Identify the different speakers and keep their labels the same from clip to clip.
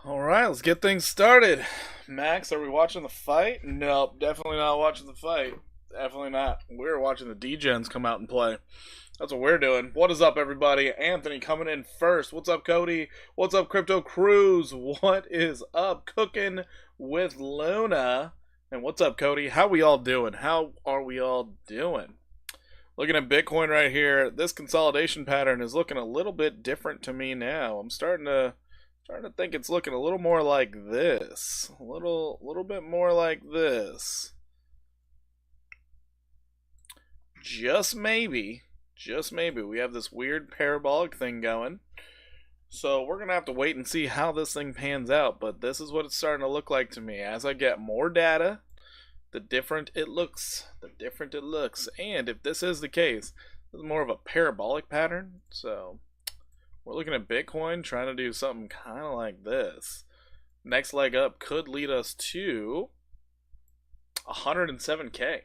Speaker 1: All right, let's get things started. Max, are we watching the fight? Nope, definitely not watching the fight. Definitely not. We're watching the D-Gens come out and play. That's what we're doing. What is up, everybody? Anthony coming in first. What's up, Cody? What's up, Crypto Cruz? What is up, Cooking with Luna? And what's up, Cody? How we all doing? How are we all doing? Looking at Bitcoin right here, this consolidation pattern is looking a little bit different to me now. I'm starting to think it's looking a little more like this. A little bit more like this. Just maybe we have this weird parabolic thing going. So we're going to have to wait and see how this thing pans out, but this is what it's starting to look like to me. As I get more data, the different it looks. And if this is the case, this is more of a parabolic pattern. So we're looking at Bitcoin trying to do something kind of like this. Next leg up could lead us to 107K.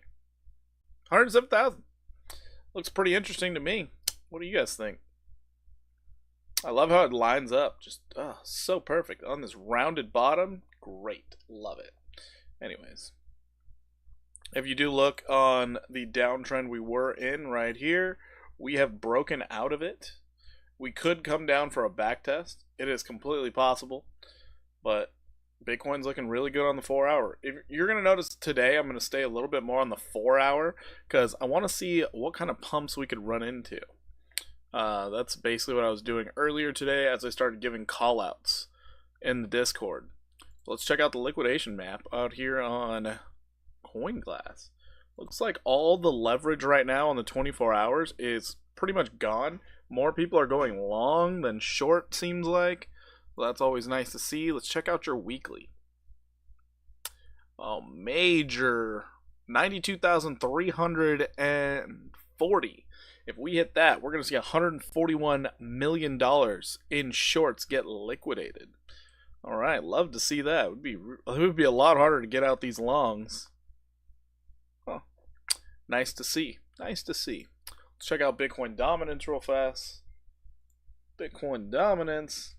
Speaker 1: 107,000. Looks pretty interesting to me. What do you guys think? I love how it lines up. Just so perfect. On this rounded bottom. Great. Love it. Anyways. If you do look on the downtrend we were in right here, we have broken out of it. We could come down for a back test. It is completely possible. But Bitcoin's looking really good on the 4 hour. If you're going to notice today, I'm going to stay a little bit more on the 4 hour because I want to see what kind of pumps we could run into. That's basically what I was doing earlier today as I started giving callouts in the Discord. Let's check out the liquidation map out here on CoinGlass. Looks like all the leverage right now on the 24 hours is pretty much gone. More people are going long than short, seems like. Well, that's always nice to see. Let's check out your weekly. Oh, major 92,340. If we hit that, we're going to see $141 million in shorts get liquidated. All right, love to see that. It would be a lot harder to get out these longs. Huh. Nice to see. Nice to see. Let's check out Bitcoin dominance real fast. Bitcoin dominance.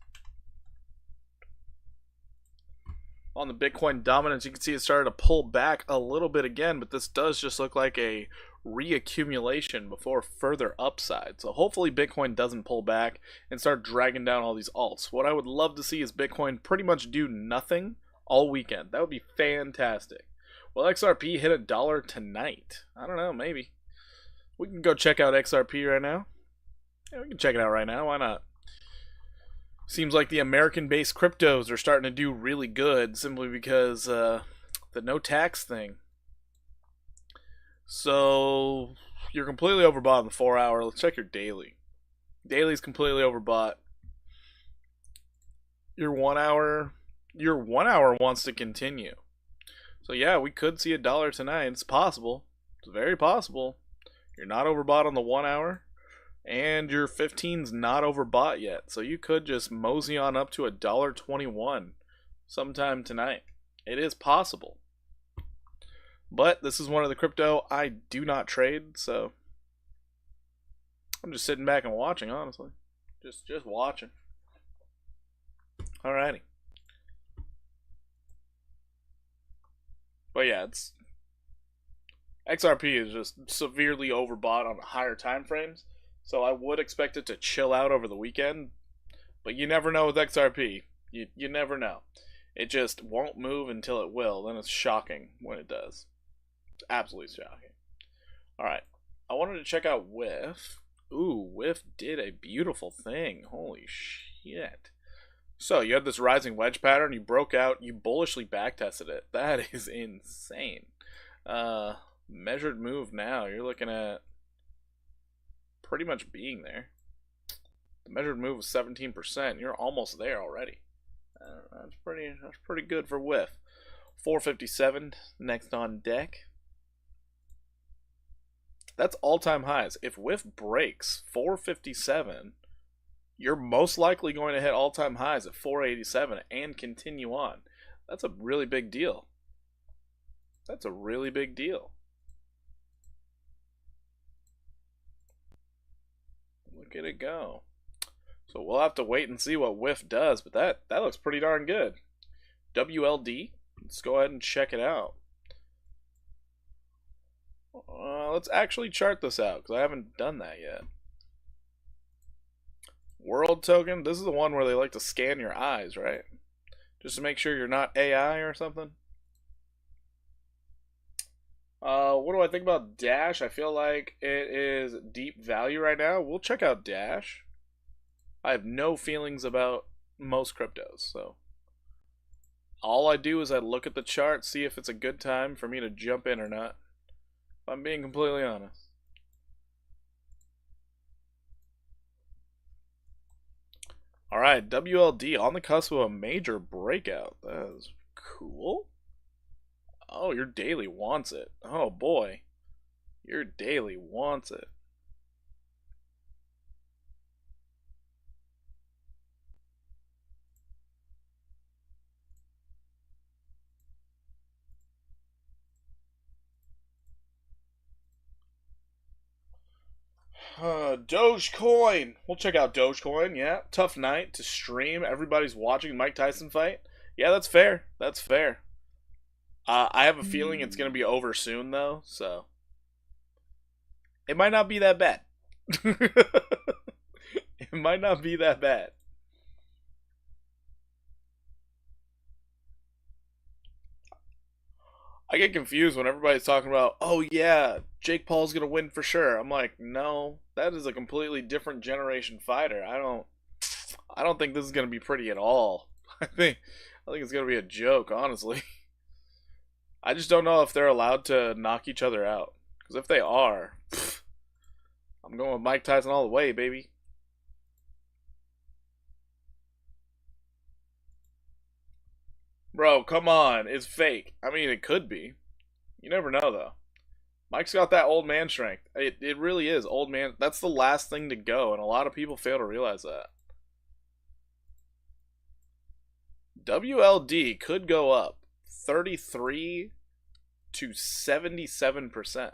Speaker 1: On the Bitcoin dominance, you can see it started to pull back a little bit again, but this does just look like a reaccumulation before further upside. So hopefully Bitcoin doesn't pull back and start dragging down all these alts. What I would love to see is Bitcoin pretty much do nothing all weekend. That would be fantastic. Will XRP hit $1 tonight? I don't know, maybe. We can go check out XRP right now. Yeah, we can check it out right now. Why not? Seems like the American-based cryptos are starting to do really good simply because the no tax thing. So you're completely overbought in the 4 hour. Let's check your daily. Daily's completely overbought. Your 1 hour wants to continue. So yeah, we could see $1 tonight. It's possible. It's very possible. You're not overbought on the 1 hour. And your 15's not overbought yet. So you could just mosey on up to $1.21 sometime tonight. It is possible. But this is one of the crypto I do not trade, so I'm just sitting back and watching, honestly. Just watching. Alrighty. But yeah, XRP is just severely overbought on higher time frames. So I would expect it to chill out over the weekend. But you never know with XRP. You never know. It just won't move until it will. Then it's shocking when it does. It's absolutely shocking. Alright. I wanted to check out WIF. Ooh, WIF did a beautiful thing. Holy shit. So you had this rising wedge pattern. You broke out. You bullishly backtested it. That is insane. Measured move now. You're looking at pretty much being there. The measured move was 17%. You're almost there already. That's pretty good for WIF. 457 next on deck. That's all-time highs. If WIF breaks 457, you're most likely going to hit all-time highs at 487 and continue on. That's a really big deal. That's a really big deal. Look at it go. So we'll have to wait and see what Whiff does, but that looks pretty darn good. WLD, let's go ahead and check it out. Let's actually chart this out, because I haven't done that yet. World token, this is the one where they like to scan your eyes, right? Just to make sure you're not AI or something. What do I think about Dash? I feel like it is deep value right now. We'll check out Dash. I have no feelings about most cryptos, so all I do is I look at the chart, see if it's a good time for me to jump in or not. If I'm being completely honest. Alright, WLD on the cusp of a major breakout. That is cool. Oh, your daily wants it. Oh boy. Your daily wants it. Dogecoin. We'll check out Dogecoin. Yeah, tough night to stream. Everybody's watching Mike Tyson fight. Yeah, that's fair. That's fair. I have a feeling it's gonna be over soon though, so it might not be that bad. It might not be that bad. I get confused when everybody's talking about, oh yeah, Jake Paul's gonna win for sure. I'm like, no, that is a completely different generation fighter. I don't think this is gonna be pretty at all. I think it's gonna be a joke, honestly. I just don't know if they're allowed to knock each other out. Because if they are, I'm going with Mike Tyson all the way, baby. Bro, come on. It's fake. I mean, it could be. You never know, though. Mike's got that old man strength. It really is old man. That's the last thing to go, and a lot of people fail to realize that. WLD could go up 33 to 77%.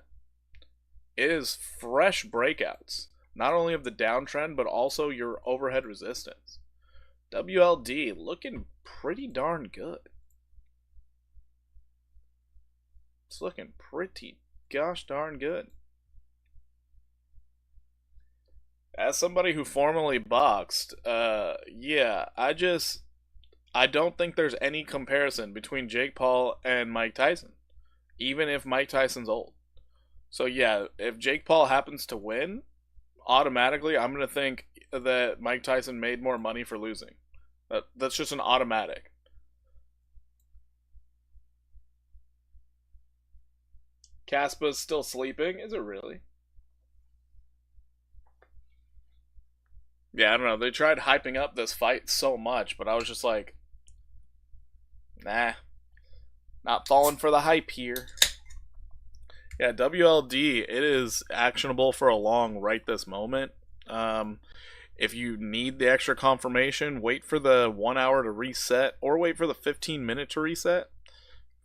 Speaker 1: It is fresh breakouts, not only of the downtrend, but also your overhead resistance. WLD looking pretty darn good. It's looking pretty gosh darn good. As somebody who formerly boxed, yeah, I don't think there's any comparison between Jake Paul and Mike Tyson, even if Mike Tyson's old. So yeah, if Jake Paul happens to win, automatically I'm gonna think that Mike Tyson made more money for losing. That's just an automatic. Caspa's still sleeping? Is it really? Yeah, I don't know. They tried hyping up this fight so much, but I was just like, nah, not falling for the hype here. Yeah, WLD, it is actionable for a long right this moment. If you need the extra confirmation, wait for the 1 hour to reset or wait for the 15-minute to reset.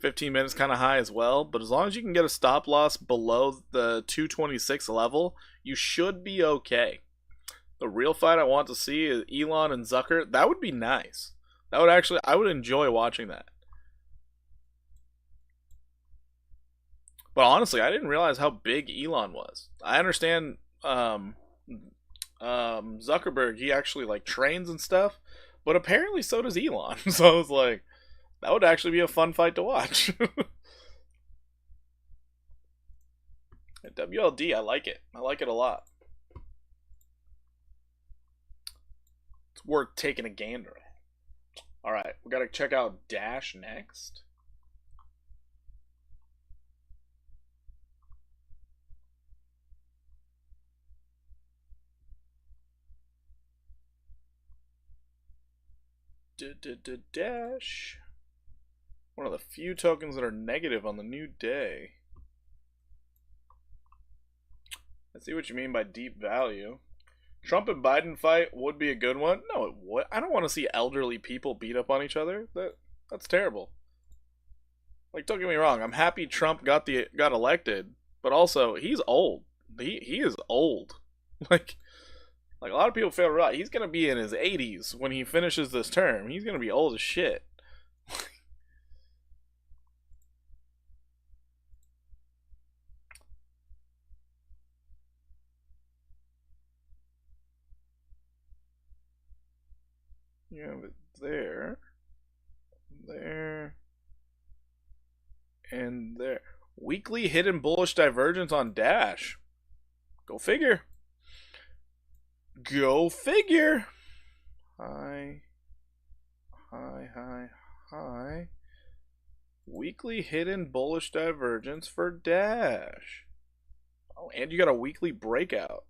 Speaker 1: 15 minutes kind of high as well, but as long as you can get a stop loss below the 226 level, you should be okay. The real fight I want to see is Elon and Zucker. That would be nice. That would actually, I would enjoy watching that. But honestly, I didn't realize how big Elon was. I understand Zuckerberg, he actually like trains and stuff, but apparently so does Elon. So I was like, that would actually be a fun fight to watch. WLD, I like it. I like it a lot. It's worth taking a gander at. Alright, we gotta check out Dash next. Dash. One of the few tokens that are negative on the new day. I see what you mean by deep value. Trump and Biden fight would be a good one. No, it would. I don't want to see elderly people beat up on each other. That's terrible. Like, don't get me wrong. I'm happy Trump got elected, but also he's old. He is old. Like, Like, a lot of people fail to realize he's going to be in his 80s when he finishes this term. He's going to be old as shit. You have it there, there, and there. Weekly hidden bullish divergence on Dash. Go figure. Go figure. High, high, high, high. Weekly hidden bullish divergence for Dash. Oh, and you got a weekly breakout.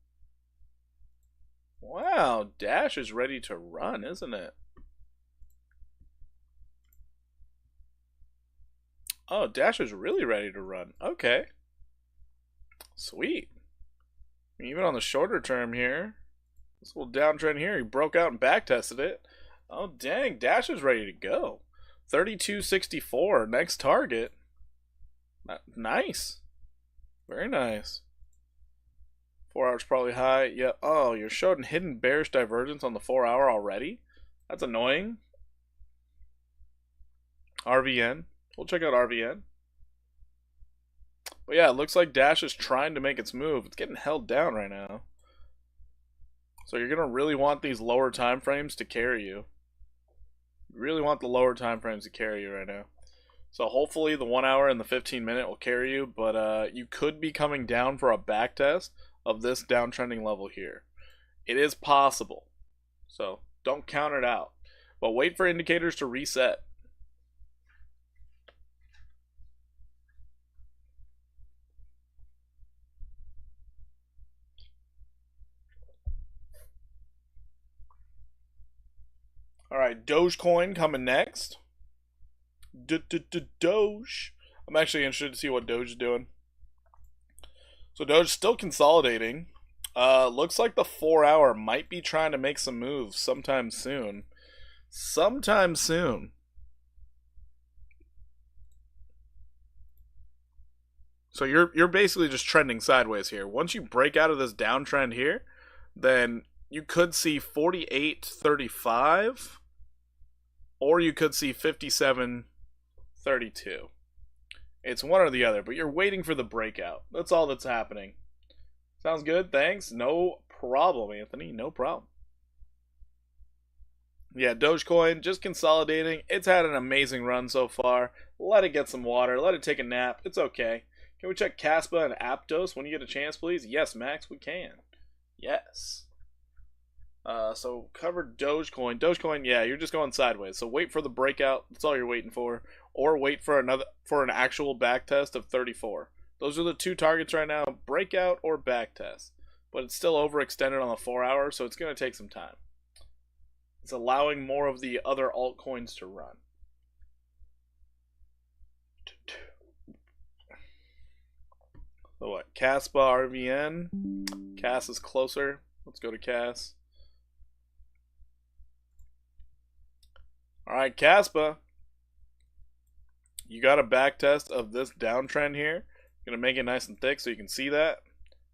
Speaker 1: Wow, Dash is ready to run, isn't it? Oh, Dash is really ready to run. Okay. Sweet. Even on the shorter term here, this little downtrend here, he broke out and backtested it. Oh, dang, Dash is ready to go. 32.64, next target. Nice. Very nice. 4 hours probably high. Yeah. Oh, you're showing hidden bearish divergence on the 4 hour already? That's annoying. RVN. We'll check out RVN. But yeah, it looks like Dash is trying to make its move. It's getting held down right now. So you're going to really want these lower time frames to carry you. You really want the lower time frames to carry you right now. So hopefully the 1 hour and the 15-minute will carry you, but you could be coming down for a back test of this downtrending level here. It is possible. So don't count it out. But wait for indicators to reset. Alright, Dogecoin coming next. Doge. I'm actually interested to see what Doge is doing. So Doge still consolidating. Looks like the 4 hour might be trying to make some moves sometime soon. Sometime soon. So you're basically just trending sideways here. Once you break out of this downtrend here, then you could see 48.35, or you could see 57.32. It's one or the other, but you're waiting for the breakout. That's all that's happening. Sounds good, thanks. No problem, Anthony, no problem. Yeah, Dogecoin just consolidating. It's had an amazing run so far. Let it get some water. Let it take a nap. It's okay. Can we check Kaspa and Aptos when you get a chance, please? Yes, Max, we can. Yes. So covered Dogecoin. Dogecoin, yeah, you're just going sideways. So wait for the breakout. That's all you're waiting for. Or wait for an actual back test of 34. Those are the two targets right now: breakout or back test. But it's still overextended on the 4 hour, so it's going to take some time. It's allowing more of the other altcoins to run. So what? Kaspa, RVN. Cas is closer. Let's go to Cas. Alright, Kaspa. You got a back test of this downtrend here. Gonna make it nice and thick so you can see that.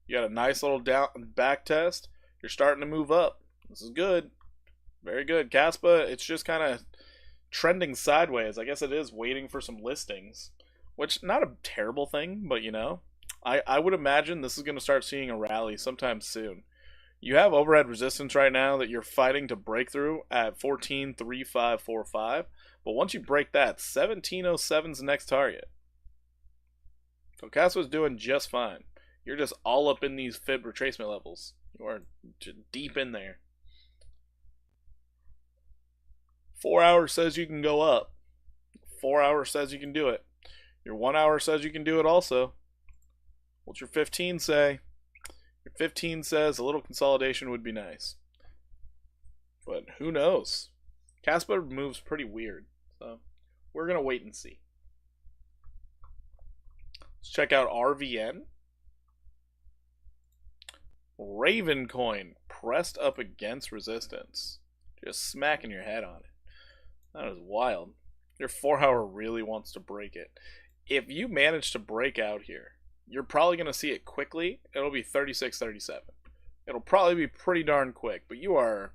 Speaker 1: You got a nice little back test. You're starting to move up. This is good. Very good. Kaspa, it's just kind of trending sideways. I guess it is waiting for some listings, which not a terrible thing, but you know, I would imagine this is going to start seeing a rally sometime soon. You have overhead resistance right now that you're fighting to break through at 14.3545, but once you break that, 1707 is the next target. So Kaspa's doing just fine. You're just all up in these fib retracement levels. You are deep in there. 4 hours says you can go up. 4 hours says you can do it. Your 1 hour says you can do it also. What's your 15 say? Your 15 says a little consolidation would be nice. But who knows? Kaspa moves pretty weird. So we're going to wait and see. Let's check out RVN. Ravencoin pressed up against resistance. Just smacking your head on it. That is wild. Your 4 hour really wants to break it. If you manage to break out here, you're probably going to see it quickly. It'll be 36.37. It'll probably be pretty darn quick, but you are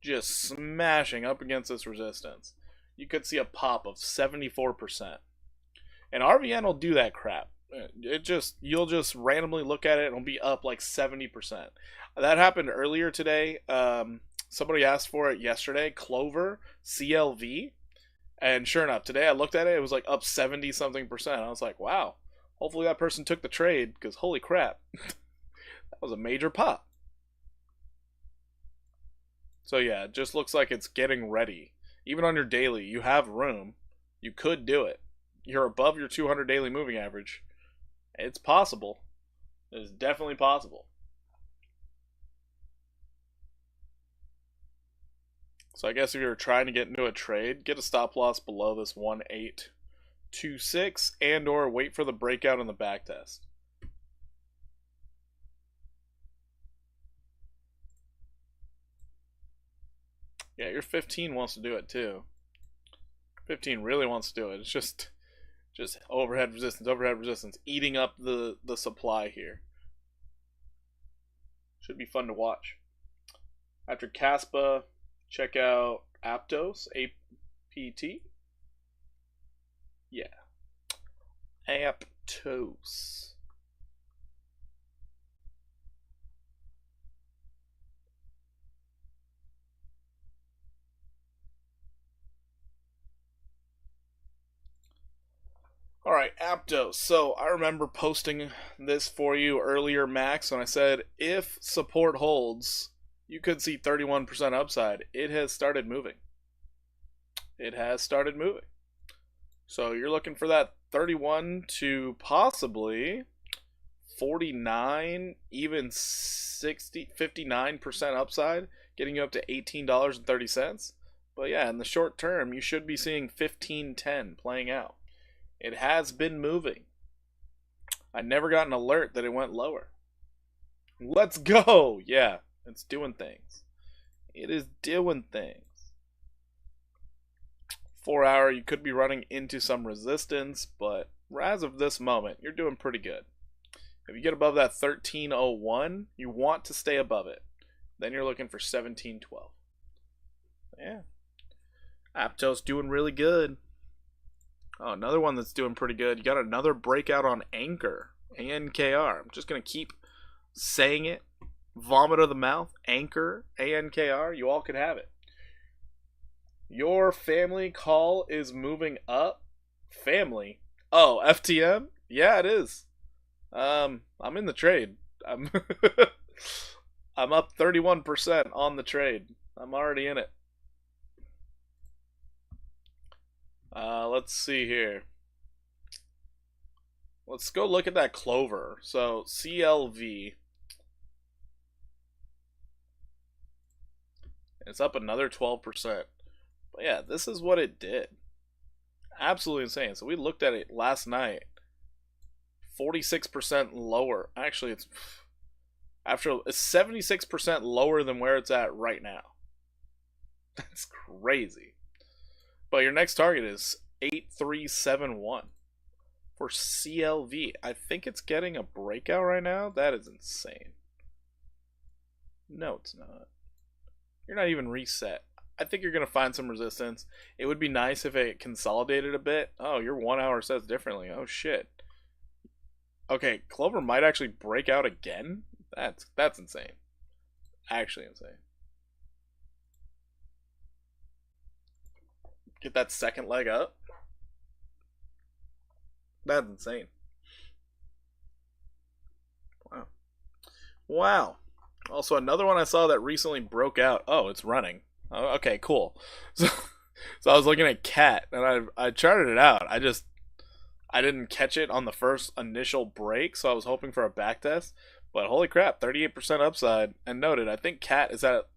Speaker 1: just smashing up against this resistance. You could see a pop of 74%. And RVN will do that crap. You'll just randomly look at it and it'll be up like 70%. That happened earlier today. Somebody asked for it yesterday, Clover, CLV. And sure enough, today I looked at it, it was like up 70 something percent. I was like, wow, hopefully that person took the trade because holy crap, that was a major pop. So yeah, it just looks like it's getting ready. Even on your daily, you have room. You could do it. You're above your 200 daily moving average. It's possible. It is definitely possible. So I guess if you're trying to get into a trade, get a stop loss below this 1826 and or wait for the breakout in the backtest. Yeah, your 15 wants to do it too. 15 really wants to do it. It's just overhead resistance, eating up the supply here. Should be fun to watch. After Caspa, check out Aptos, APT. Yeah. Aptos. Alright, Aptos. So I remember posting this for you earlier, Max, when I said if support holds, you could see 31% upside. It has started moving. It has started moving. So you're looking for that 31 to possibly 49, even 60, 59% upside, getting you up to $18.30. But yeah, in the short term, you should be seeing 15.10 playing out. It has been moving. I never got an alert that it went lower. Let's go! Yeah, it's doing things. It is doing things. 4 hour, you could be running into some resistance, but as of this moment, you're doing pretty good. If you get above that 1301, you want to stay above it. Then you're looking for 1712. Yeah. Aptos doing really good. Oh, another one that's doing pretty good. You got another breakout on Anchor, ANKR. I'm just going to keep saying it. Vomit of the mouth, Anchor, ANKR. You all could have it. Your family call is moving up. Family? Oh, FTM? Yeah, it is. I'm in the trade. I'm I'm up 31% on the trade. I'm already in it. Let's see here. Let's go look at that Clover. So CLV. It's up another 12%. But yeah, this is what it did. Absolutely insane. So we looked at it last night. 46% lower. Actually, it's 76% lower than where it's at right now. That's crazy. But your next target is 8371 for CLV. I think it's getting a breakout right now. That is insane. No, it's not. You're not even reset. I think you're going to find some resistance. It would be nice if it consolidated a bit. Oh, your 1 hour says differently. Oh, shit. Okay, Clover might actually break out again. That's insane. Actually insane. Get that second leg up. That's insane. Wow. Wow. Also, another one I saw that recently broke out. Oh, it's running. Oh, okay, cool. So I was looking at Cat, and I charted it out. I didn't catch it on the first initial break, so I was hoping for a back test. But holy crap, 38% upside. And noted, I think Cat is at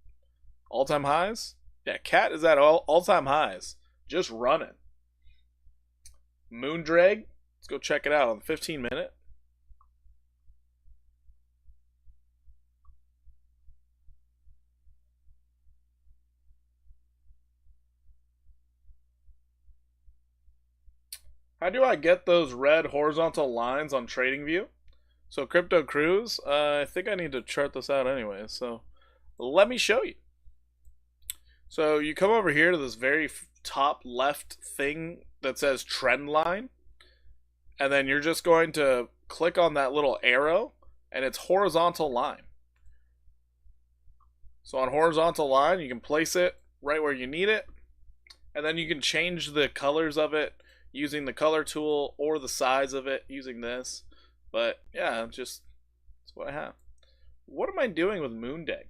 Speaker 1: all-time highs. Yeah, Cat is at all-time highs. Just running. Moondrag, let's go check it out on the 15-minute. How do I get those red horizontal lines on TradingView? So Crypto Cruise, I think I need to chart this out anyway. So let me show you. So you come over here to this very top left thing that says trend line, and then you're just going to click on that little arrow, and it's horizontal line. So on horizontal line, you can place it right where you need it, and then you can change the colors of it using the color tool or the size of it using this. But yeah, that's what I have. What am I doing with Moondeg?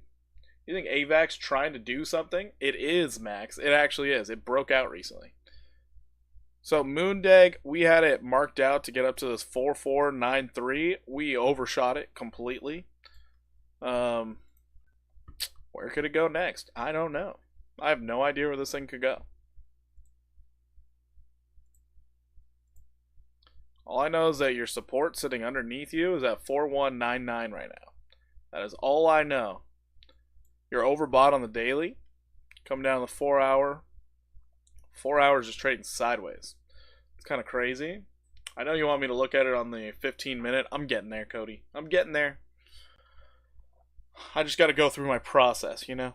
Speaker 1: You think AVAX trying to do something? It is, Max. It actually is. It broke out recently. So Moondeg, we had it marked out to get up to this 4493. We overshot it completely. Where could it go next? I don't know. I have no idea where this thing could go. All I know is that your support sitting underneath you is at 4199 right now. That is all I know. You're overbought on the daily. Come down to the 4 hour. 4 hours just trading sideways. It's kind of crazy. I know you want me to look at it on the 15-minute. I'm getting there, Cody. I'm getting there. I just got to go through my process, you know?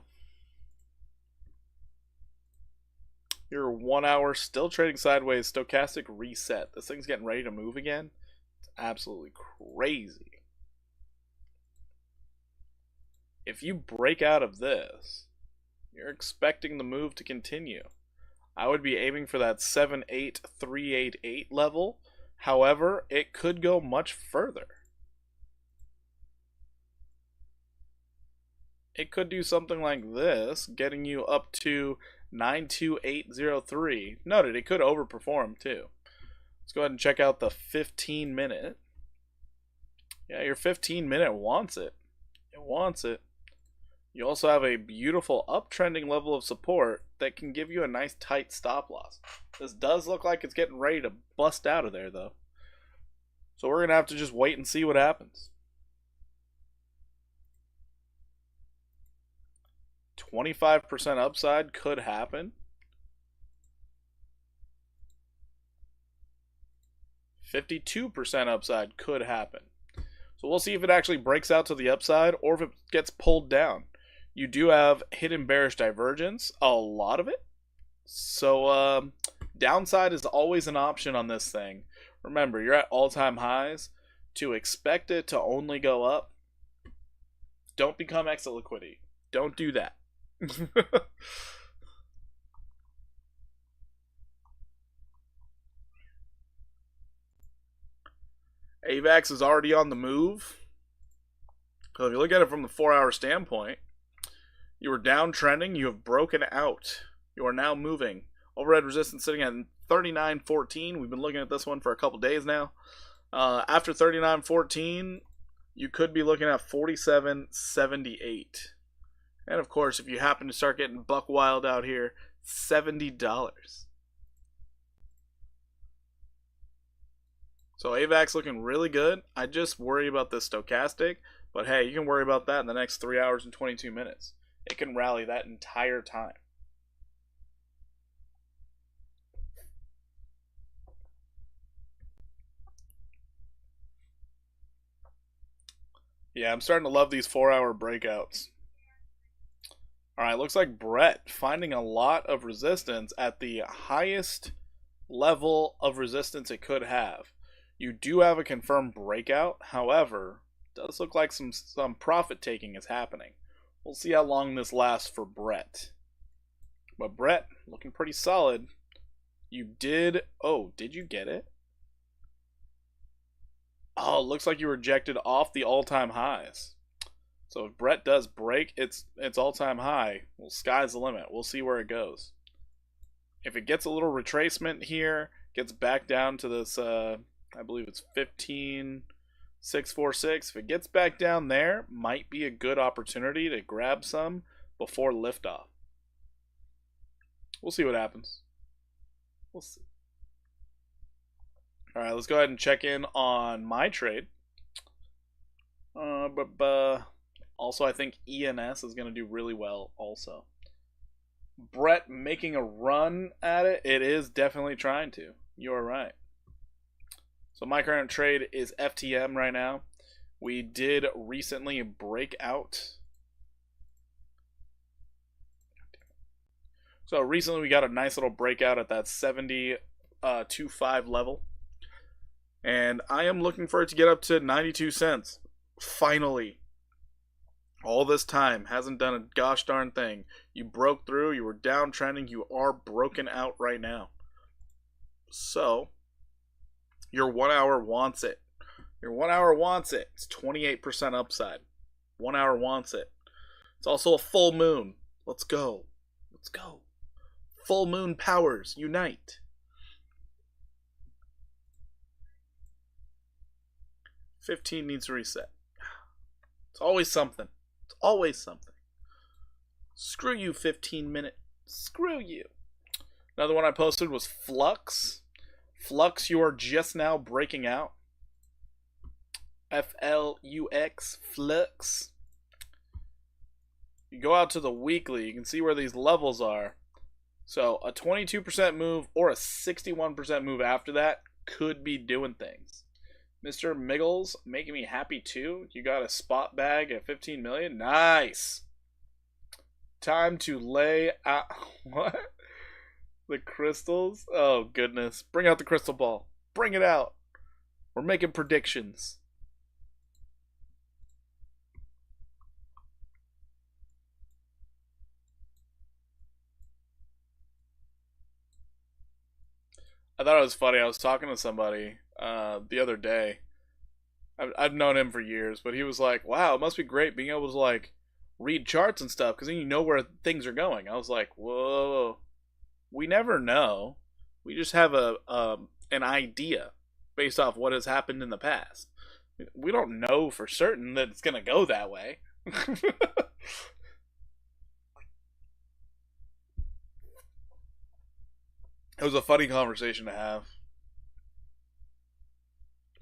Speaker 1: You're 1 hour still trading sideways. Stochastic reset. This thing's getting ready to move again. It's absolutely crazy. If you break out of this, you're expecting the move to continue. I would be aiming for that 78388 level. However, it could go much further. It could do something like this, getting you up to 92803. Noted, it could overperform too. Let's go ahead and check out the 15-minute. Yeah, your 15-minute wants it. It wants it. You also have a beautiful uptrending level of support that can give you a nice tight stop loss. This does look like it's getting ready to bust out of there though. So we're going to have to just wait and see what happens. 25% upside could happen. 52% upside could happen. So we'll see if it actually breaks out to the upside or if it gets pulled down. You do have hidden bearish divergence, a lot of it. So downside is always an option on this thing. Remember, you're at all-time highs. To expect it to only go up, don't become exit liquidity. Don't do that. AVAX is already on the move. So if you look at it from the 4-hour standpoint, you were downtrending, you have broken out. You are now moving. Overhead resistance sitting at 39.14. We've been looking at this one for a couple days now. After 39.14, you could be looking at 47.78. And of course, if you happen to start getting buck wild out here, $70. So AVAX looking really good. I just worry about the stochastic, but hey, you can worry about that in the next 3 hours and 22 minutes. It can rally that entire time. Yeah, I'm starting to love these 4-hour breakouts. Alright, looks like Brett finding a lot of resistance at the highest level of resistance it could have. You do have a confirmed breakout, however, it does look like some profit taking is happening. We'll see how long this lasts for Brett. But Brett, looking pretty solid. You did... Oh, did you get it? Oh, it looks like you rejected off the all-time highs. So if Brett does break its all-time high, well, sky's the limit. We'll see where it goes. If it gets a little retracement here, gets back down to this, I believe it's 15,646. If it gets back down there, might be a good opportunity to grab some before liftoff. We'll see what happens. We'll see. All right, let's go ahead and check in on my trade. Also, I think ENS is going to do really well also. Brett making a run at it. It is definitely trying to. You are right. So my current trade is FTM right now. We did recently break out. So recently we got a nice little breakout at that 70.25 level. And I am looking for it to get up to 92 cents. Finally. All this time, hasn't done a gosh darn thing. You broke through, you were downtrending, you are broken out right now. So, your 1 hour wants it. Your 1 hour wants it. It's 28% upside. 1 hour wants it. It's also a full moon. Let's go. Let's go. Full moon powers unite. 15 needs to reset. It's always something. It's always something. Screw you, 15-minute. Screw you. Another one I posted was Flux. Flux, you are just now breaking out. Flux, Flux. You go out to the weekly, you can see where these levels are. So a 22% move or a 61% move after that could be doing things. Mr. Miggles, making me happy too. You got a spot bag at 15 million. Nice. Time to lay out. What? The crystals? Oh, goodness. Bring out the crystal ball. Bring it out. We're making predictions. I thought it was funny. I was talking to somebody the other day. I've known him for years, but he was like, wow, it must be great being able to, like, read charts and stuff, because then you know where things are going. I was like, whoa. We never know. We just have an idea based off what has happened in the past. We don't know for certain that it's going to go that way. It was a funny conversation to have.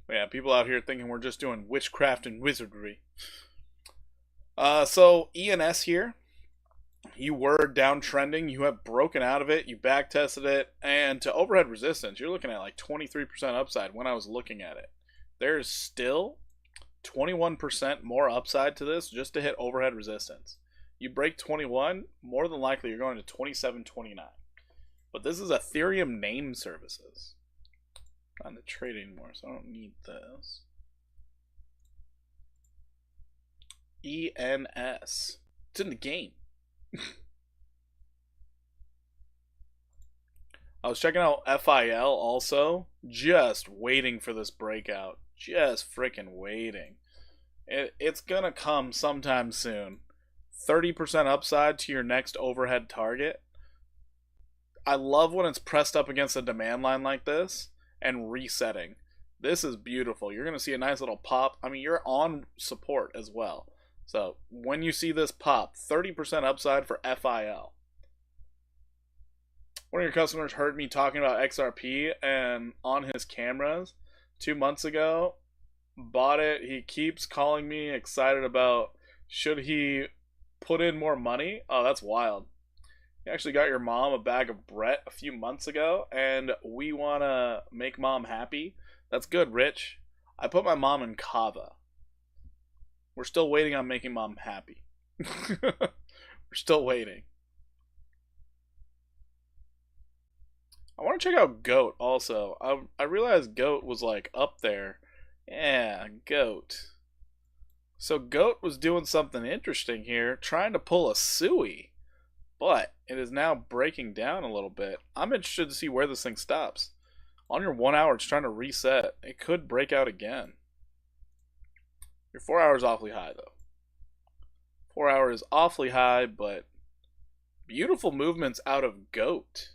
Speaker 1: But yeah, people out here thinking we're just doing witchcraft and wizardry. So ENS here. You were downtrending. You have broken out of it. You back tested it, and to overhead resistance, you're looking at like 23% upside when I was looking at it. There's still 21% more upside to this just to hit overhead resistance. You break 21, more than likely you're going to 27.29. But this is Ethereum name services. Not in the trade anymore, so I don't need this. ENS. It's in the game. I was checking out FIL also, just waiting for this breakout. Just freaking waiting. It's gonna come sometime soon. 30% upside to your next overhead target. I love when it's pressed up against a demand line like this and resetting. This is beautiful. You're going to see a nice little pop. I mean, you're on support as well. So when you see this pop, 30% upside for FIL. One of your customers heard me talking about XRP and on his cameras 2 months ago, bought it. He keeps calling me excited about should he put in more money. Oh, that's wild. You actually got your mom a bag of Brett a few months ago, and we want to make mom happy. That's good, Rich. I put my mom in Kava. We're still waiting on making mom happy. We're still waiting. I want to check out Goat also. I realized Goat was like up there. Yeah, Goat. So Goat was doing something interesting here, trying to pull a Sui. But it is now breaking down a little bit. I'm interested to see where this thing stops. On your 1 hour, it's trying to reset. It could break out again. Your 4 hour is awfully high, though. 4 hour is awfully high, but beautiful movements out of Goat.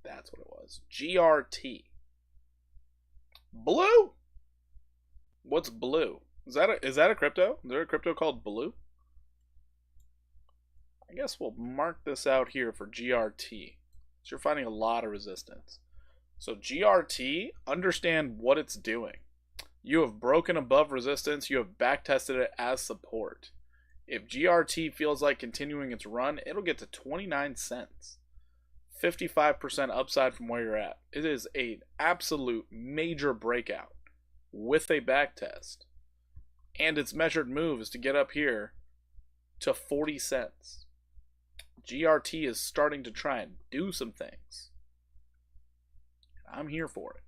Speaker 1: That's what it was. GRT. Blue? What's Blue? Is that a crypto? Is there a crypto called Blue? I guess we'll mark this out here for GRT. So you're finding a lot of resistance. So GRT, understand what it's doing. You have broken above resistance. You have back tested it as support. If GRT feels like continuing its run, it'll get to 29 cents. 55% upside from where you're at. It is an absolute major breakout. with a back test. And its measured move is to get up here to 40 cents. GRT is starting to try and do some things. I'm here for it.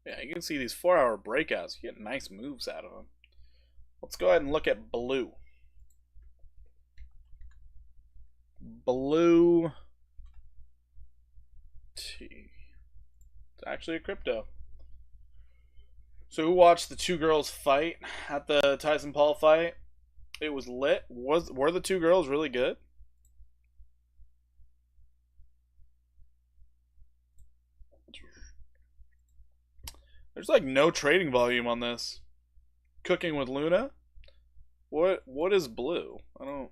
Speaker 1: Yeah, you can see these 4-hour breakouts. You get nice moves out of them. Let's go ahead and look at blue. Blue T. It's actually a crypto. So who watched the two girls fight at the Tyson Paul fight? It was lit. Were the two girls really good? There's like no trading volume on this. Cooking with Luna? What is blue? I don't.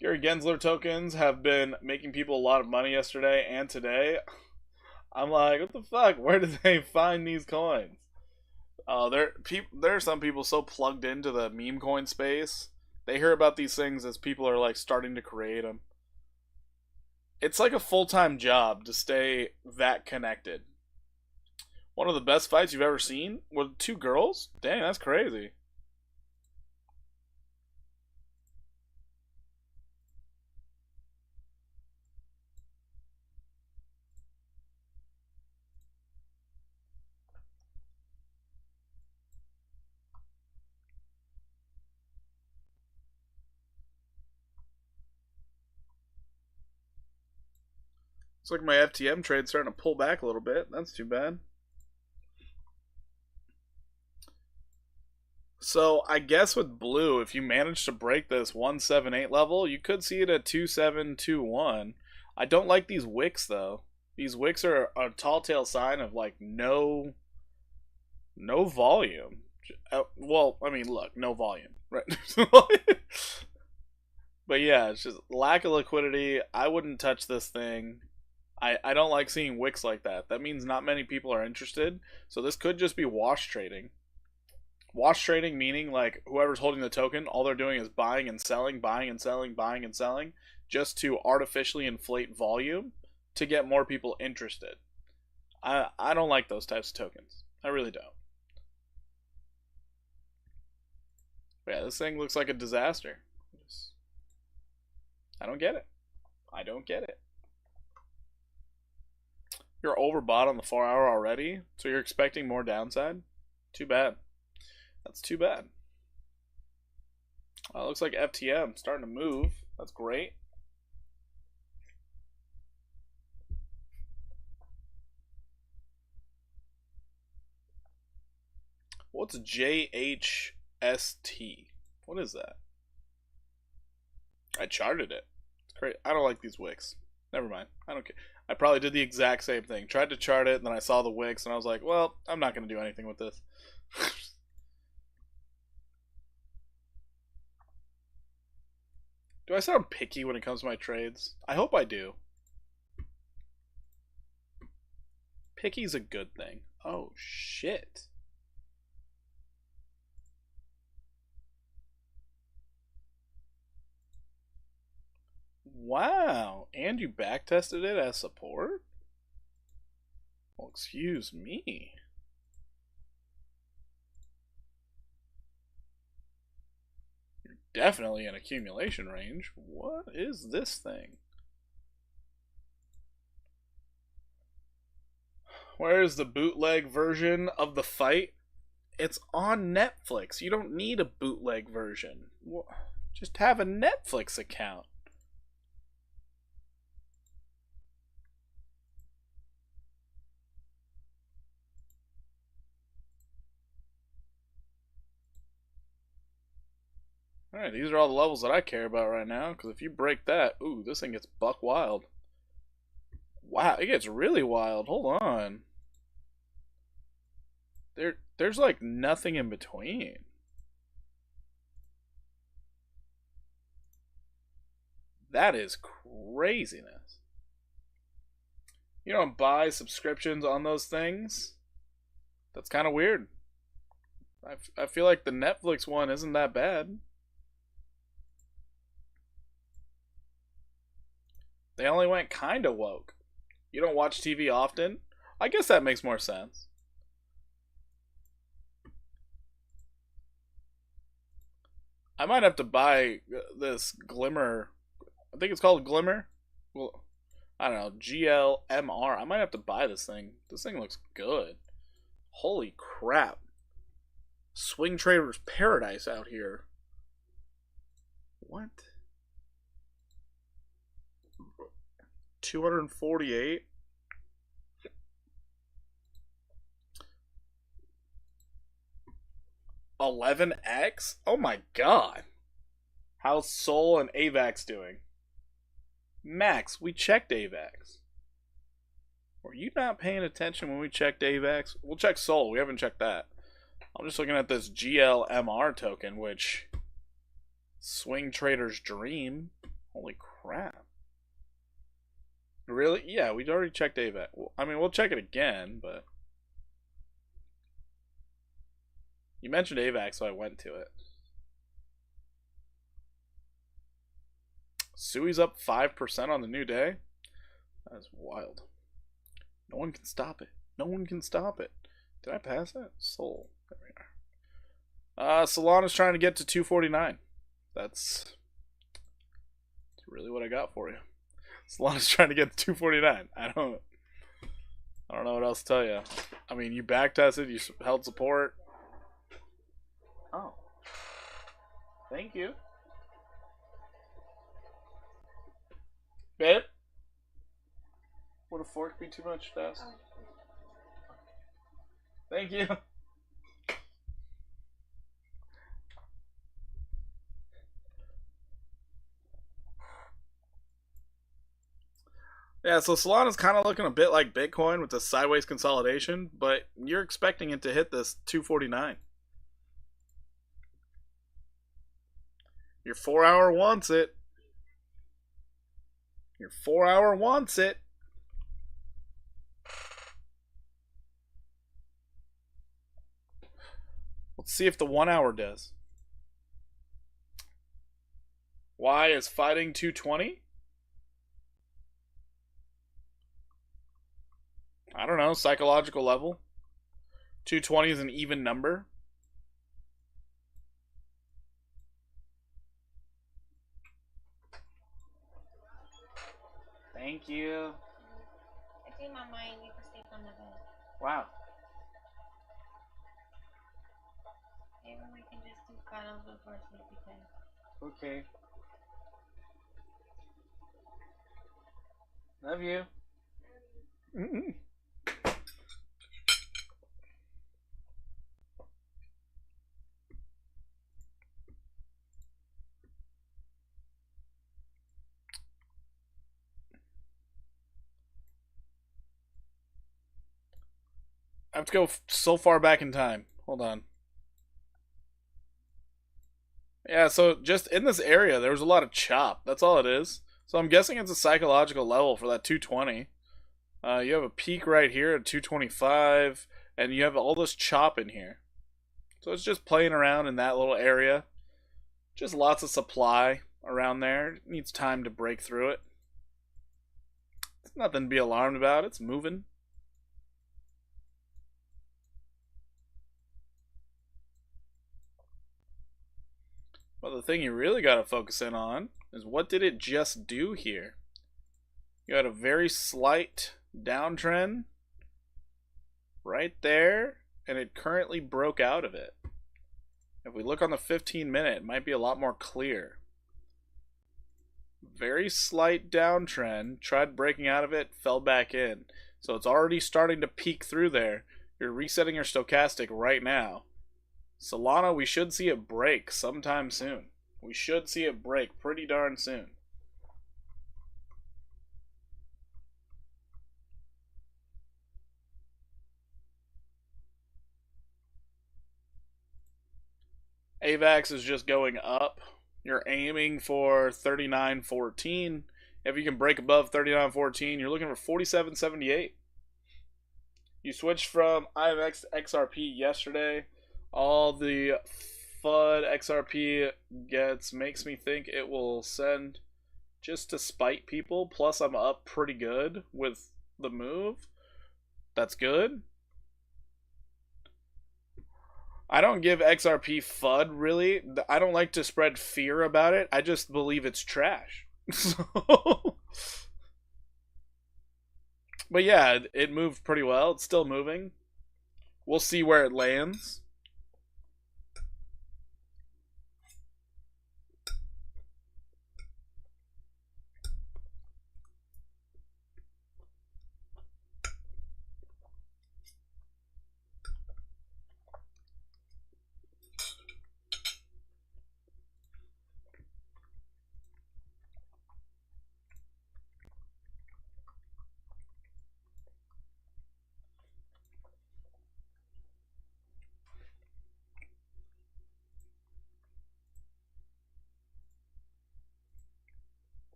Speaker 1: Gary Gensler tokens have been making people a lot of money yesterday and today. I'm like, what the fuck? Where did they find these coins? There are some people so plugged into the meme coin space. They hear about these things as people are like starting to create them. It's like a full-time job to stay that connected. One of the best fights you've ever seen with two girls? Dang, that's crazy. Looks like my FTM trade's starting to pull back a little bit. That's too bad. So I guess with blue, if you manage to break this 178 level, you could see it at 2721. I don't like these wicks though. These wicks are a tall tale sign of like no volume. Well, I mean, look, no volume, right? But yeah, it's just lack of liquidity. I wouldn't touch this thing. I don't like seeing wicks like that. That means not many people are interested. So this could just be wash trading. Wash trading meaning like whoever's holding the token, all they're doing is buying and selling, buying and selling, buying and selling, just to artificially inflate volume to get more people interested. I don't like those types of tokens. I really don't. But yeah, this thing looks like a disaster. I don't get it. I don't get it. You're overbought on the 4-hour already, so you're expecting more downside? Too bad. That's too bad. Looks like FTM starting to move. That's great. What's JHST? What is that? I charted it. It's great. I don't like these wicks. Never mind. I don't care. I probably did the exact same thing. Tried to chart it, and then I saw the wicks, and I was like, well, I'm not going to do anything with this. Do I sound picky when it comes to my trades? I hope I do. Picky's a good thing. Oh, shit. Wow. And you backtested it as support? Well, excuse me. You're definitely in accumulation range. What is this thing? Where is the bootleg version of the fight? It's on Netflix. You don't need a bootleg version. Just have a Netflix account. Alright, these are all the levels that I care about right now, because if you break that, ooh, this thing gets buck wild. Wow, it gets really wild. Hold on. There's like nothing in between. That is craziness. You don't buy subscriptions on those things? That's kind of weird. I feel like the Netflix one isn't that bad. They only went kind of woke. You don't watch TV often? I guess that makes more sense. I might have to buy this Glimmer. I think it's called Glimmer. Well, I don't know. GLMR. I might have to buy this thing. This thing looks good. Holy crap. Swing Trader's Paradise out here. What? 248? $11X? Oh my god. How's Sol and AVAX doing? Max, we checked AVAX. Were you not paying attention when we checked AVAX? We'll check Sol. We haven't checked that. I'm just looking at this GLMR token, which... Swing Trader's Dream. Holy crap. Really? Yeah, we'd already checked AVAX. Well, I mean, we'll check it again, but... You mentioned AVAX, so I went to it. Sui's up 5% on the new day? That is wild. No one can stop it. No one can stop it. Did I pass it? Sol. There we are. Solana's trying to get to 249. That's really what I got for you. Solana's trying to get to 249. I don't know what else to tell you. I mean, you backtested, you held support. Oh. Thank you. Babe? Would a fork be too much fast? Thank you. Yeah, so Solana's kind of looking a bit like Bitcoin with the sideways consolidation, but you're expecting it to hit this 249. Your 4-hour wants it. Your 4-hour wants it. Let's see if the 1-hour does. Y is fighting 220? I don't know, psychological level. 220 is an even number. Thank you.
Speaker 2: I think Mama, I need to sleep on the bed.
Speaker 1: Wow.
Speaker 2: Maybe we can just do cuddles before sleepy time.
Speaker 1: Okay. Love you. Mm-mm. I have to go so far back in time. Hold on. Yeah, so just in this area, there was a lot of chop. That's all it is. So I'm guessing it's a psychological level for that 220. You have a peak right here at 225, and you have all this chop in here. So it's just playing around in that little area. Just lots of supply around there. It needs time to break through it. It's nothing to be alarmed about. It's moving. Well, the thing you really got to focus in on is what did it just do here? You had a very slight downtrend right there, and it currently broke out of it. If we look on the 15-minute, it might be a lot more clear. Very slight downtrend, tried breaking out of it, fell back in. So it's already starting to peak through there. You're resetting your stochastic right now. Solana, we should see it break sometime soon. We should see it break pretty darn soon. AVAX is just going up. You're aiming for 39.14. If you can break above 39.14, you're looking for 47.78. You switched from IMX to XRP yesterday. All the FUD XRP gets makes me think it will send just to spite people. Plus, I'm up pretty good with the move. That's good. I don't give XRP FUD, really. I don't like to spread fear about it. I just believe it's trash. But yeah, it moved pretty well. It's still moving. We'll see where it lands.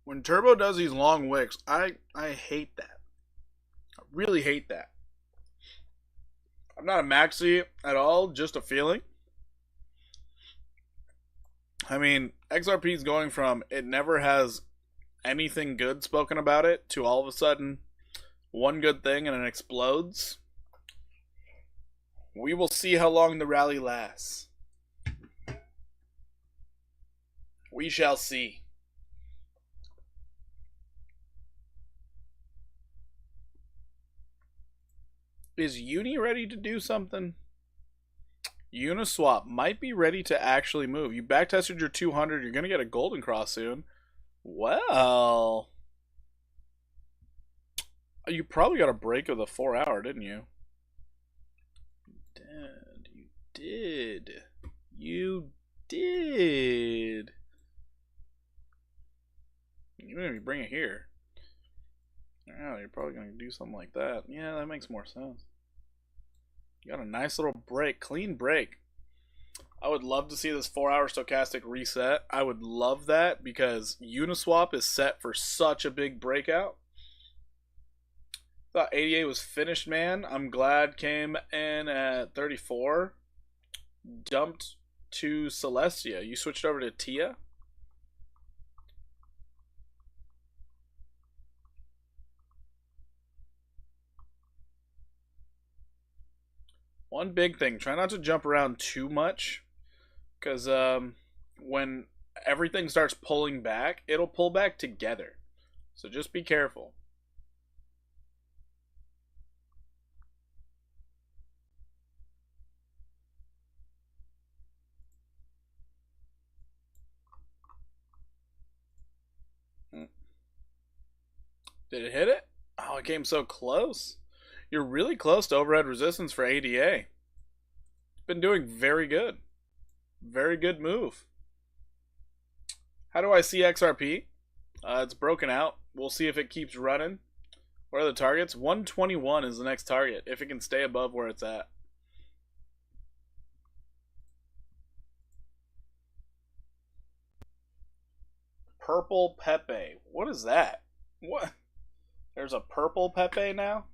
Speaker 1: When Turbo does these long wicks, I hate that. I really hate that. I'm not a maxi at all, just a feeling. I mean, XRP is going from it never has anything good spoken about it to all of a sudden one good thing and it explodes. We will see how long the rally lasts. We shall see. Is Uni ready to do something? Uniswap might be ready to actually move. You backtested your 200. You're going to get a golden cross soon. Well, you probably got a break of the 4 hour, didn't you? You did. You did. Even if you bring it here. Oh, you're probably going to do something like that. Yeah, that makes more sense. You got a nice little break. Clean break. I would love to see this 4 hour stochastic reset. I would love that because Uniswap is set for such a big breakout. Thought 88 was finished, man. I'm glad came in at 34. Dumped to Celestia. You switched over to Tia? One big thing, try not to jump around too much, because when everything starts pulling back, it'll pull back together. So just be careful. Did it hit it? Oh, it came so close. You're really close to overhead resistance for ADA. It's been doing very good. Very good move. How do I see XRP? It's broken out. We'll see if it keeps running. What are the targets? 121 is the next target, if it can stay above where it's at. Purple Pepe. What is that? What? There's a purple Pepe now?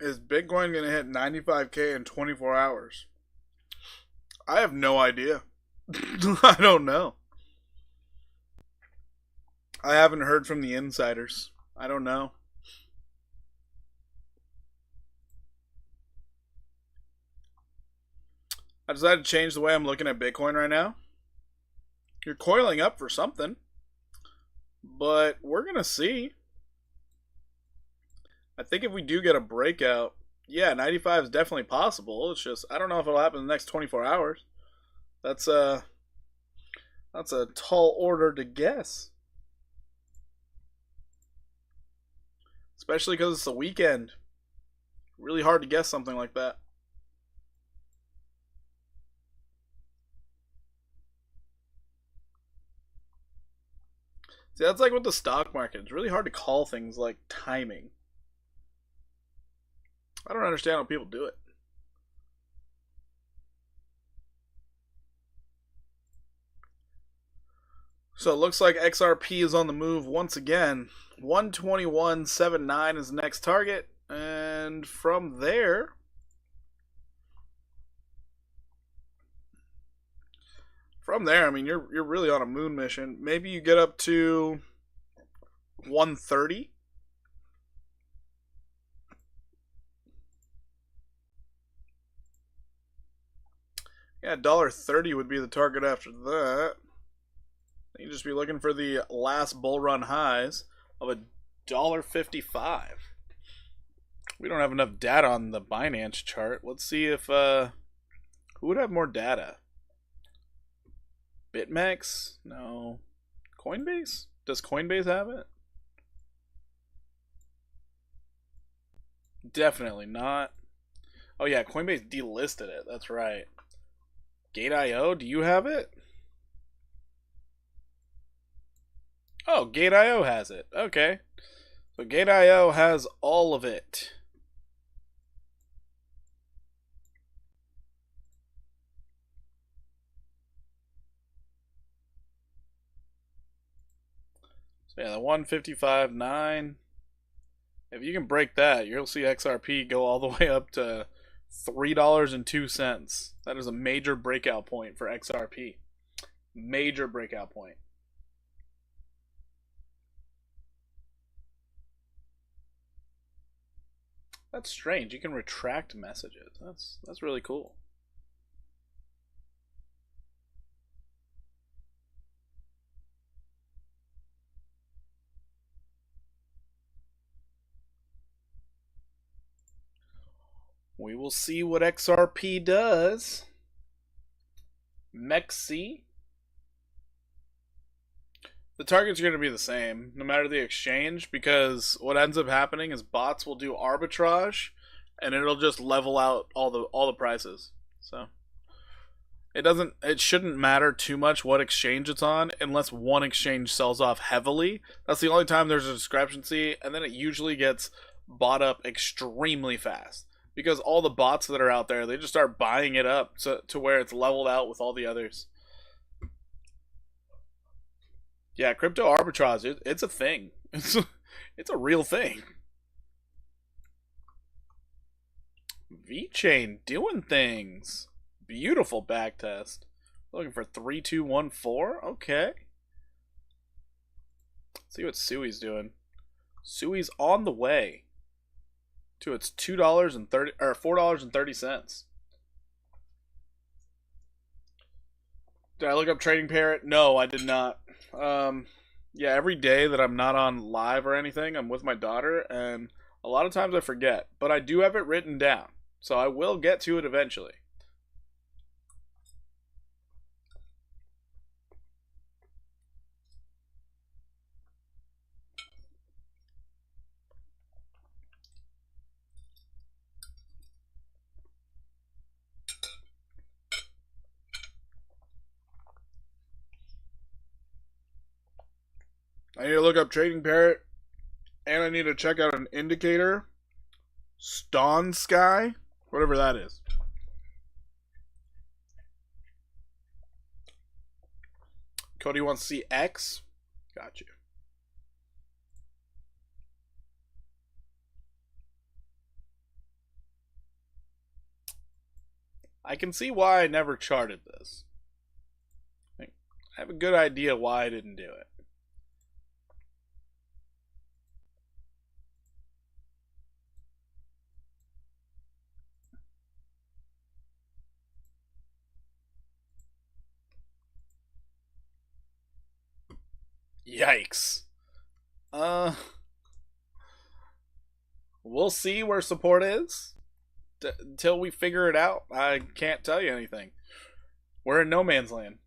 Speaker 1: Is Bitcoin going to hit 95K in 24 hours? I have no idea. I don't know. I haven't heard from the insiders. I don't know. I decided to change the way I'm looking at Bitcoin right now. You're coiling up for something. But we're going to see. I think if we do get a breakout, yeah, 95 is definitely possible. It's just I don't know if it'll happen in the next 24 hours. That's a tall order to guess. Especially because it's the weekend. Really hard to guess something like that. See, that's like with the stock market. It's really hard to call things like timing. I don't understand how people do it. So it looks like XRP is on the move once again. 121.79 is the next target. And from there, I mean, you're really on a moon mission. Maybe you get up to 130. Yeah, $1.30 would be the target after that. You just be looking for the last bull run highs of $1.55. We don't have enough data on the Binance chart. Let's see if who would have more data? BitMEX? No. Coinbase? Does Coinbase have it? Definitely not. Oh yeah, Coinbase delisted it. That's right. Gate.io, do you have it? Oh, Gate.io has it. Okay. So Gate.io has all of it. So yeah, the 155.9. If you can break that, you'll see XRP go all the way up to $3.02. That is a major breakout point for XRP. Major breakout point. That's strange. You can retract messages. That's really cool. We will see what XRP does. MEXC. The target's going to be the same, no matter the exchange, because what ends up happening is bots will do arbitrage, and it'll just level out all the prices. So it shouldn't matter too much what exchange it's on, unless one exchange sells off heavily. That's the only time there's a discrepancy, and then it usually gets bought up extremely fast. Because all the bots that are out there, they just start buying it up to where it's leveled out with all the others. Yeah, crypto arbitrage, it's a thing. It's a real thing. VeChain doing things. Beautiful backtest. Looking for 3214. Okay. Let's see what Sui's doing. Sui's on the way to its $2.30 or $4.30. Did I look up Trading Parrot? No, I did not. Yeah, every day that I'm not on live or anything, I'm with my daughter, and a lot of times I forget. But I do have it written down, so I will get to it eventually. I need to look up Trading Parrot, and I need to check out an indicator. Stone Sky, whatever that is. Cody wants to see X. Got you. I can see why I never charted this. I have a good idea why I didn't do it. Yikes. We'll see where support is. Until we figure it out, I can't tell you anything. We're in no man's land.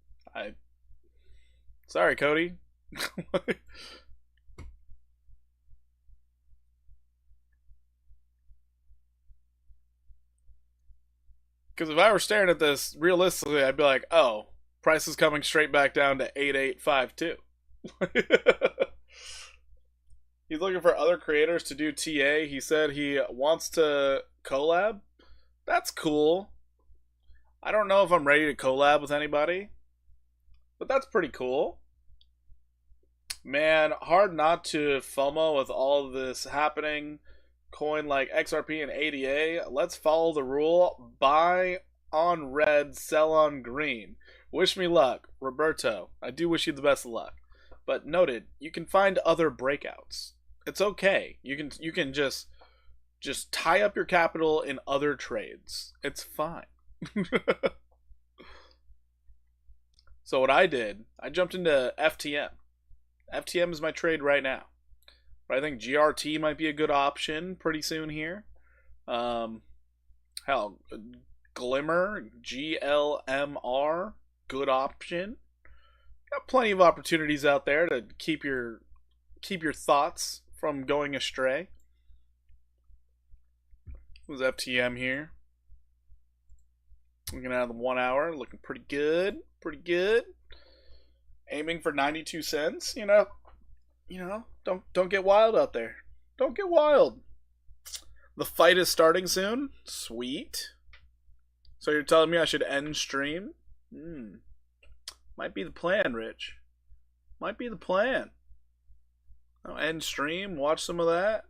Speaker 1: Sorry, Cody. Because if I were staring at this realistically, I'd be like, oh, price is coming straight back down to 8852. He's looking for other creators to do TA. He said he wants to collab. That's cool. I don't know if I'm ready to collab with anybody, but that's pretty cool. Man, hard not to FOMO with all of this happening. Coin like XRP and ADA. Let's follow the rule. Buy on red, sell on green. Wish me luck, Roberto. I do wish you the best of luck. But noted, you can find other breakouts. It's okay. You can just tie up your capital in other trades. It's fine. So what I did, I jumped into FTM. FTM is my trade right now. But I think GRT might be a good option pretty soon here. Hell, Glimmer, GLMR, good option. Got plenty of opportunities out there to keep your thoughts from going astray. It was FTM here. Looking at the 1 hour, looking pretty good. Pretty good. Aiming for 92 cents, you know, don't get wild out there. Don't get wild. The fight is starting soon. Sweet. So you're telling me I should end stream? Might be the plan, Rich. Might be the plan. I'll end stream, watch some of that.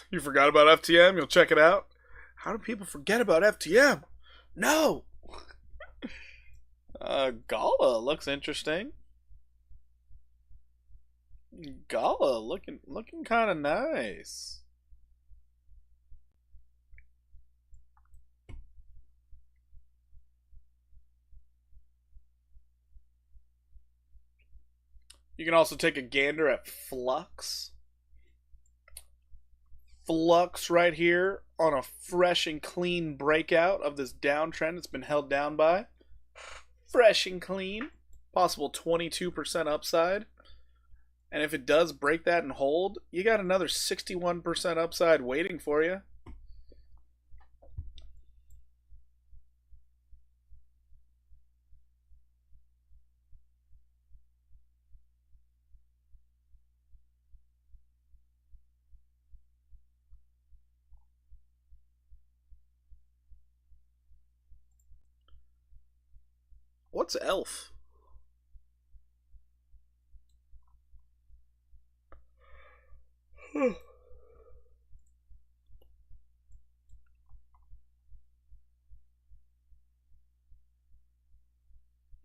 Speaker 1: You forgot about FTM? You'll check it out? How do people forget about FTM? No! Gala looks interesting. Gala looking kind of nice. You can also take a gander at Flux. Flux right here on a fresh and clean breakout of this downtrend it's been held down by. Fresh and clean. Possible 22% upside. And if it does break that and hold, you got another 61% upside waiting for you. What's ELF?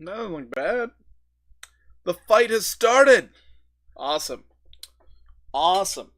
Speaker 1: Doesn't look bad. The fight has started. Awesome. Awesome.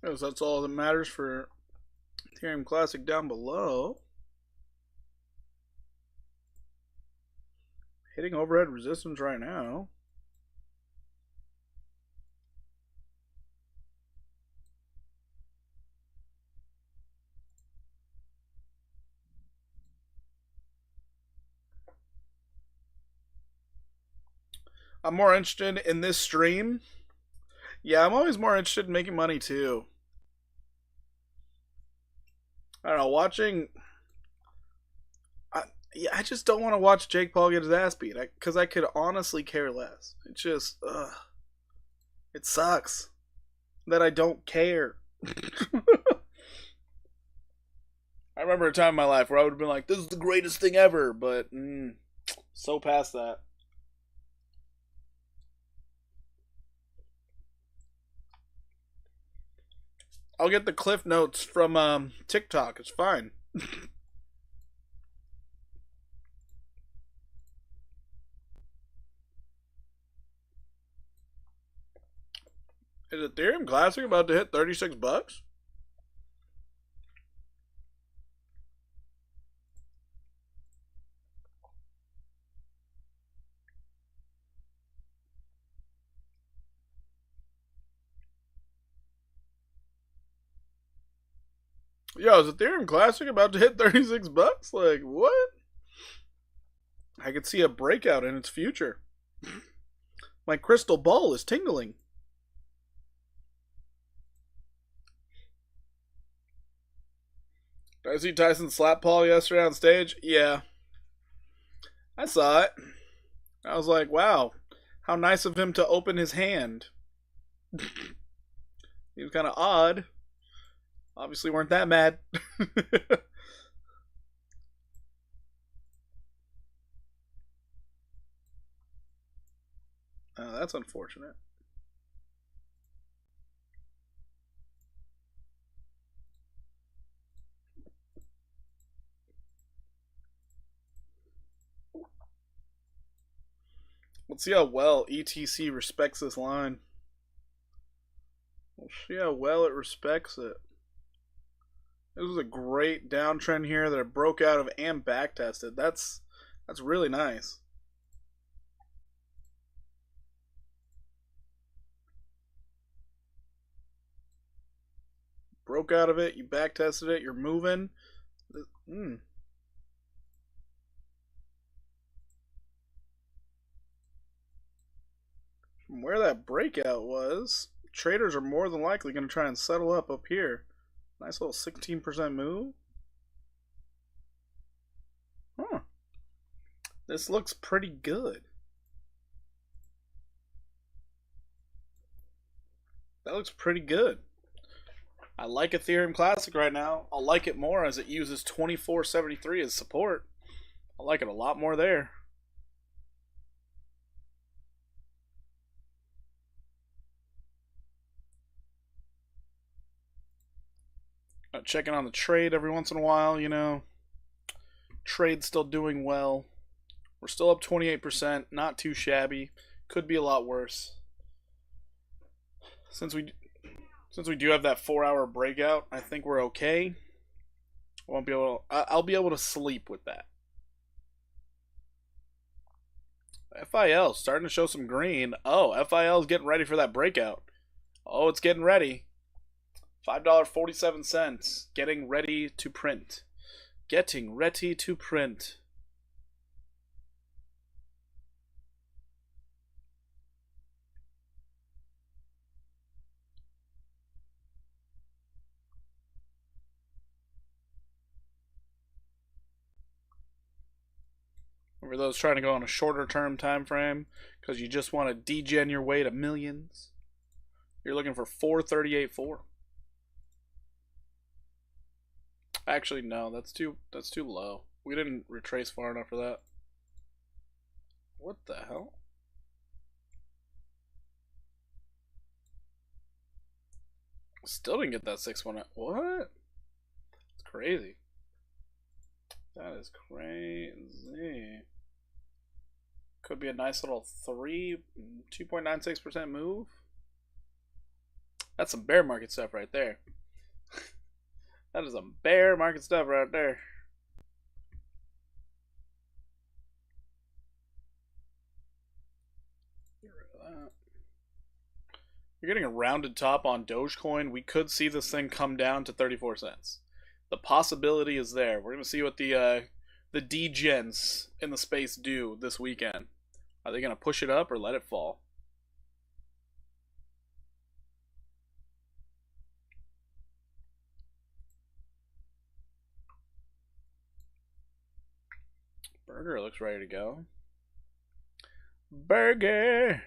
Speaker 1: Yes, that's all that matters for Ethereum Classic down below. Hitting overhead resistance right now. I'm more interested in this stream. Yeah, I'm always more interested in making money too. I don't know, watching. I just don't want to watch Jake Paul get his ass beat because I could honestly care less. It's just, it sucks that I don't care. I remember a time in my life where I would have been like, this is the greatest thing ever, but so past that. I'll get the cliff notes from TikTok. It's fine. Is Ethereum Classic about to hit $36? Yo, is Ethereum Classic about to hit $36? Like, what? I could see a breakout in its future. My crystal ball is tingling. Did I see Tyson slap Paul yesterday on stage? Yeah. I saw it. I was like, wow, how nice of him to open his hand. He was kind of odd. Obviously weren't that mad. Oh, that's unfortunate. Let's see how well ETC respects this line. We'll see how well it respects it. This was a great downtrend here that it broke out of and back tested. That's really nice. Broke out of it, you back tested it, you're moving. From where that breakout was, traders are more than likely going to try and settle up here. Nice little 16% move. Huh. This looks pretty good. That looks pretty good. I like Ethereum Classic right now. I'll like it more as it uses 2473 as support. I like it a lot more there. Checking on the trade every once in a while, you know. Trade's still doing well. We're still up 28%, not too shabby. Could be a lot worse. Since we do have that 4-hour breakout, I think we're okay. I'll be able to sleep with that. FIL starting to show some green. Oh, FIL is getting ready for that breakout. Oh, it's getting ready. $5.47. Getting ready to print. Getting ready to print. For those trying to go on a shorter term time frame because you just want to degen your way to millions, you're looking for 438.4. Actually, no, that's too low. We didn't retrace far enough for that. What the hell? Still didn't get that 6-1. What? It's crazy. That is crazy. Could be a nice little 2.96% move. That's some bear market stuff right there. That is some bear market stuff right there. Get rid of that. You're getting a rounded top on Dogecoin. We could see this thing come down to 34 cents. The possibility is there. We're going to see what the degens in the space do this weekend. Are they going to push it up or let it fall? Burger looks ready to go. Burger!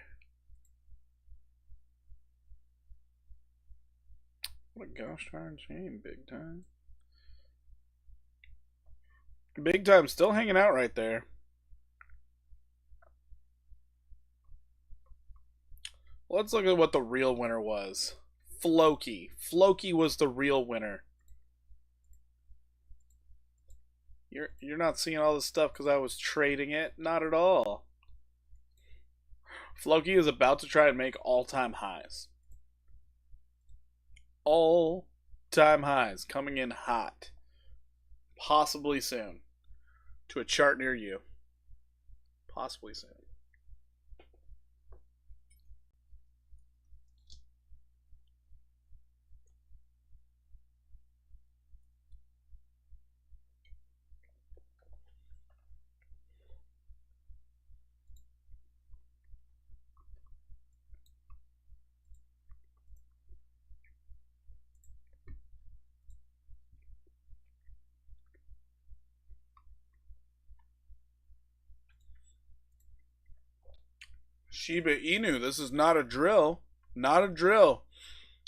Speaker 1: What a gosh darn shame, big time. Big time still hanging out right there. Let's look at what the real winner was. Floki. Floki was the real winner. You're not seeing all this stuff because I was trading it? Not at all. Floki is about to try and make all-time highs. All-time highs coming in hot. Possibly soon. To a chart near you. Possibly soon. Shiba Inu, this is not a drill. Not a drill.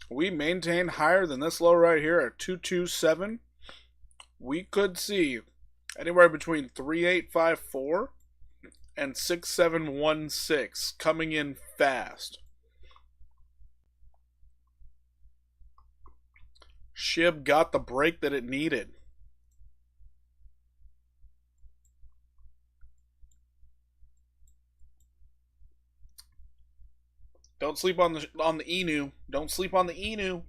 Speaker 1: We maintain higher than this low right here at 227. We could see anywhere between 3854 and 6716 coming in fast. SHIB got the break that it needed. Don't sleep on the Inu. Don't sleep on the Inu.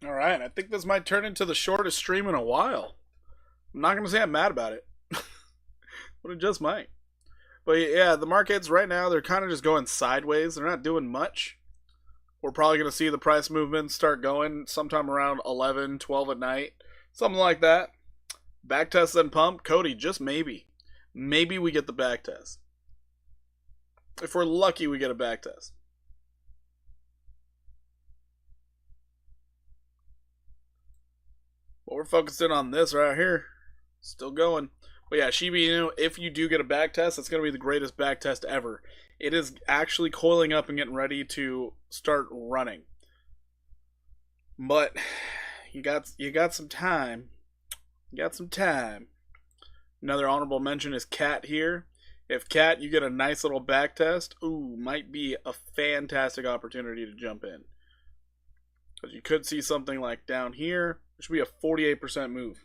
Speaker 1: All right, I think this might turn into the shortest stream in a while. I'm not going to say I'm mad about it, but it just might. But yeah, the markets right now, they're kind of just going sideways. They're not doing much. We're probably going to see the price movement start going sometime around 11, 12 at night. Something like that. Back test then pump. Cody, just maybe. Maybe we get the back test. If we're lucky, we get a back test. But we're focusing on this right here. Still going. But yeah, Shiba Inu, if you do get a back test, it's going to be the greatest back test ever. It is actually coiling up and getting ready to start running. But you got some time. You got some time. Another honorable mention is Cat here. If Cat, you get a nice little back test, ooh, might be a fantastic opportunity to jump in. Because you could see something like down here, which would be a 48% move.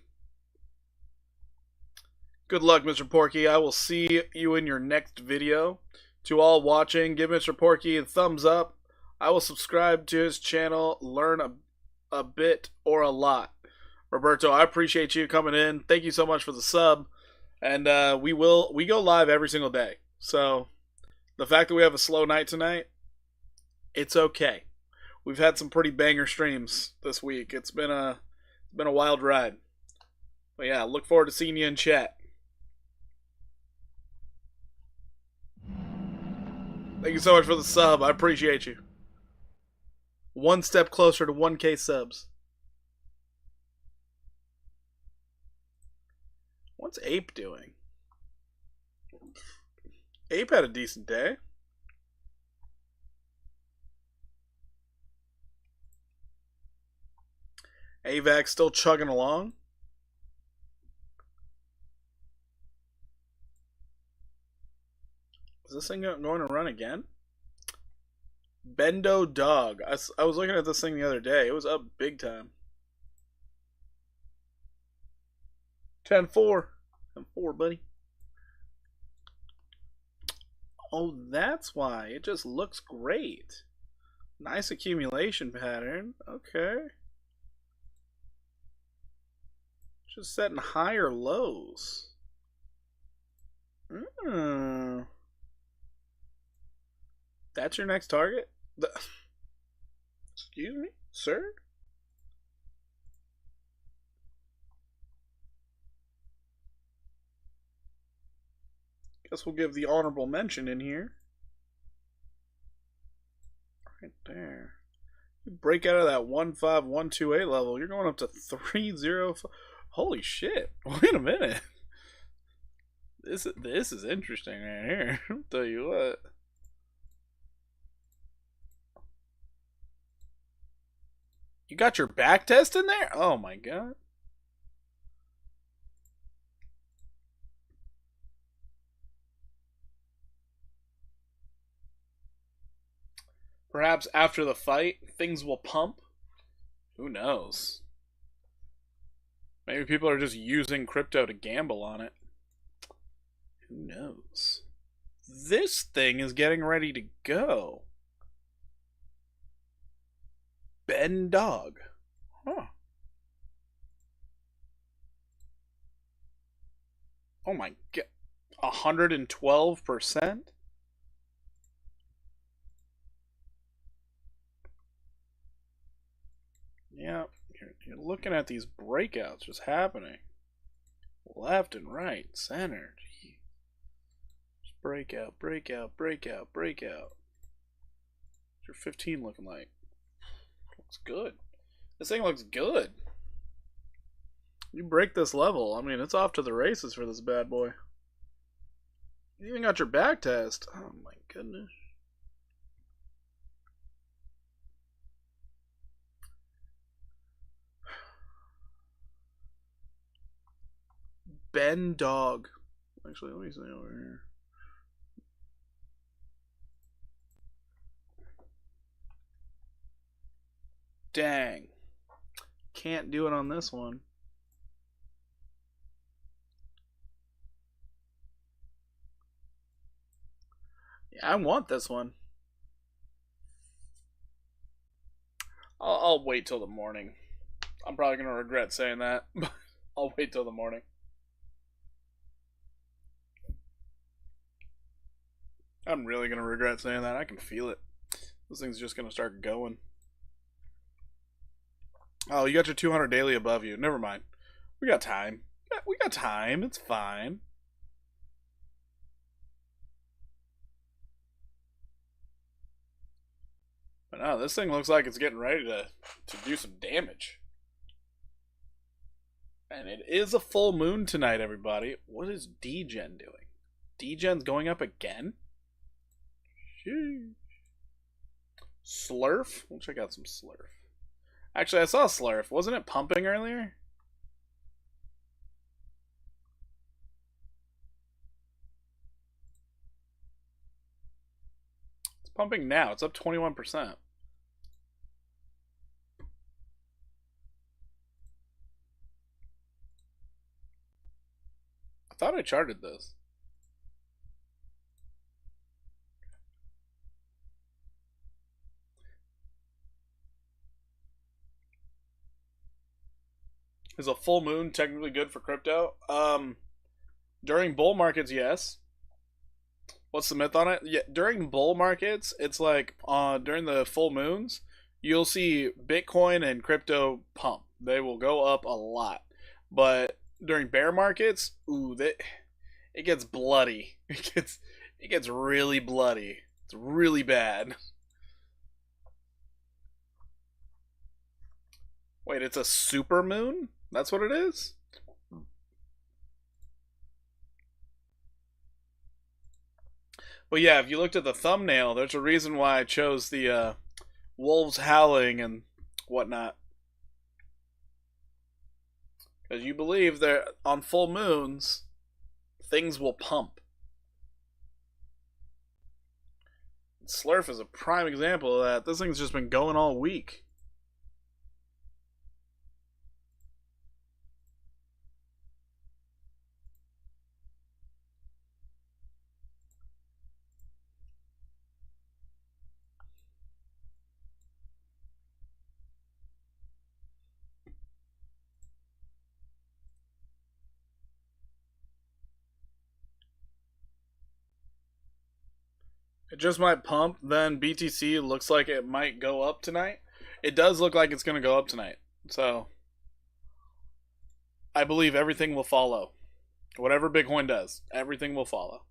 Speaker 1: Good luck, Mr. Porky. I will see you in your next video. To all watching, give Mr. Porky a thumbs up. I will subscribe to his channel, learn a bit or a lot. Roberto, I appreciate you coming in. Thank you so much for the sub. And we go live every single day. So the fact that we have a slow night tonight, it's okay. We've had some pretty banger streams this week. It's been a wild ride. But yeah, look forward to seeing you in chat. Thank you so much for the sub. I appreciate you. One step closer to 1K subs. What's Ape doing? Ape had a decent day. AVAC still chugging along. Is this thing going to run again? Bendo Dog. I was looking at this thing the other day. It was up big time. 10-4. 10-4, buddy. Oh, that's why. It just looks great. Nice accumulation pattern. Okay. Just setting higher lows. That's your next target? Excuse me, sir? Guess we'll give the honorable mention in here. break out of that 15128 level, you're going up to 305. Holy shit. Wait a minute. This is interesting right here. I'll tell you what. You got your back test in there? Oh my god. Perhaps after the fight, things will pump. Who knows? Maybe people are just using crypto to gamble on it. Who knows? This thing is getting ready to go. Ben Dog. Huh. Oh my god. 112%? Yeah, you're looking at these breakouts just happening. Left and right, center. Gee. Just breakout, breakout, breakout, breakout. What's your 15 looking like? Looks good. This thing looks good. You break this level, I mean, it's off to the races for this bad boy. You even got your back test. Oh my goodness. Ben Dog. Actually, let me see over here. Dang. Can't do it on this one. Yeah, I want this one. I'll wait till the morning. I'm probably going to regret saying that, but I'll wait till the morning. I'm really going to regret saying that. I can feel it. This thing's just going to start going. Oh, you got your 200 daily above you. Never mind. We got time. We got time. It's fine. But no, this thing looks like it's getting ready to do some damage. And it is a full moon tonight, everybody. What is D-Gen doing? D-Gen's going up again? Sheesh. Slurf? We'll check out some Slurf. Actually, I saw Slurf. Wasn't it pumping earlier? It's pumping now. It's up 21%. I thought I charted this. Is a full moon technically good for crypto? During bull markets, yes. What's the myth on it? Yeah, during bull markets, it's like during the full moons, you'll see Bitcoin and crypto pump. They will go up a lot. But during bear markets, it gets bloody. It gets really bloody. It's really bad. Wait, it's a super moon? That's what it is? But yeah, if you looked at the thumbnail, there's a reason why I chose the wolves howling and whatnot. Because you believe that on full moons, things will pump. Slurf is a prime example of that. This thing's just been going all week. It just might pump. Then BTC looks like it might go up tonight. It does look like it's going to go up tonight. So I believe everything will follow. Whatever Bitcoin does, everything will follow.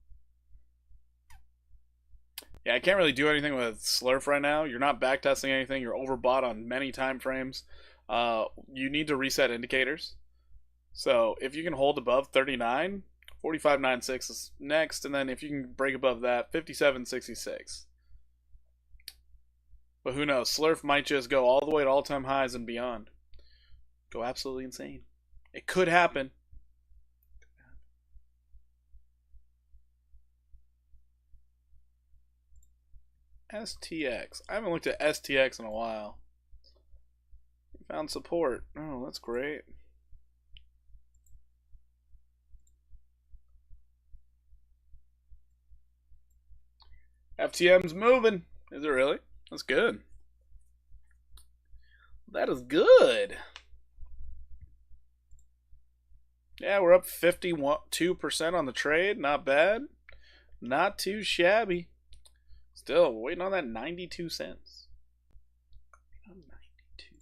Speaker 1: Yeah, I can't really do anything with Slurf right now. You're not backtesting anything. You're overbought on many time frames. You need to reset indicators. So if you can hold above 39, 45.96 is next, and then if you can break above that, 57.66. But who knows? Slurf might just go all the way to all-time highs and beyond. Go absolutely insane. It could happen. STX. I haven't looked at STX in a while. Found support. Oh, that's great. FTM's moving. Is it really? That's good. That is good. Yeah, we're up 52% on the trade. Not bad. Not too shabby. Still waiting on that 92 cents. 92.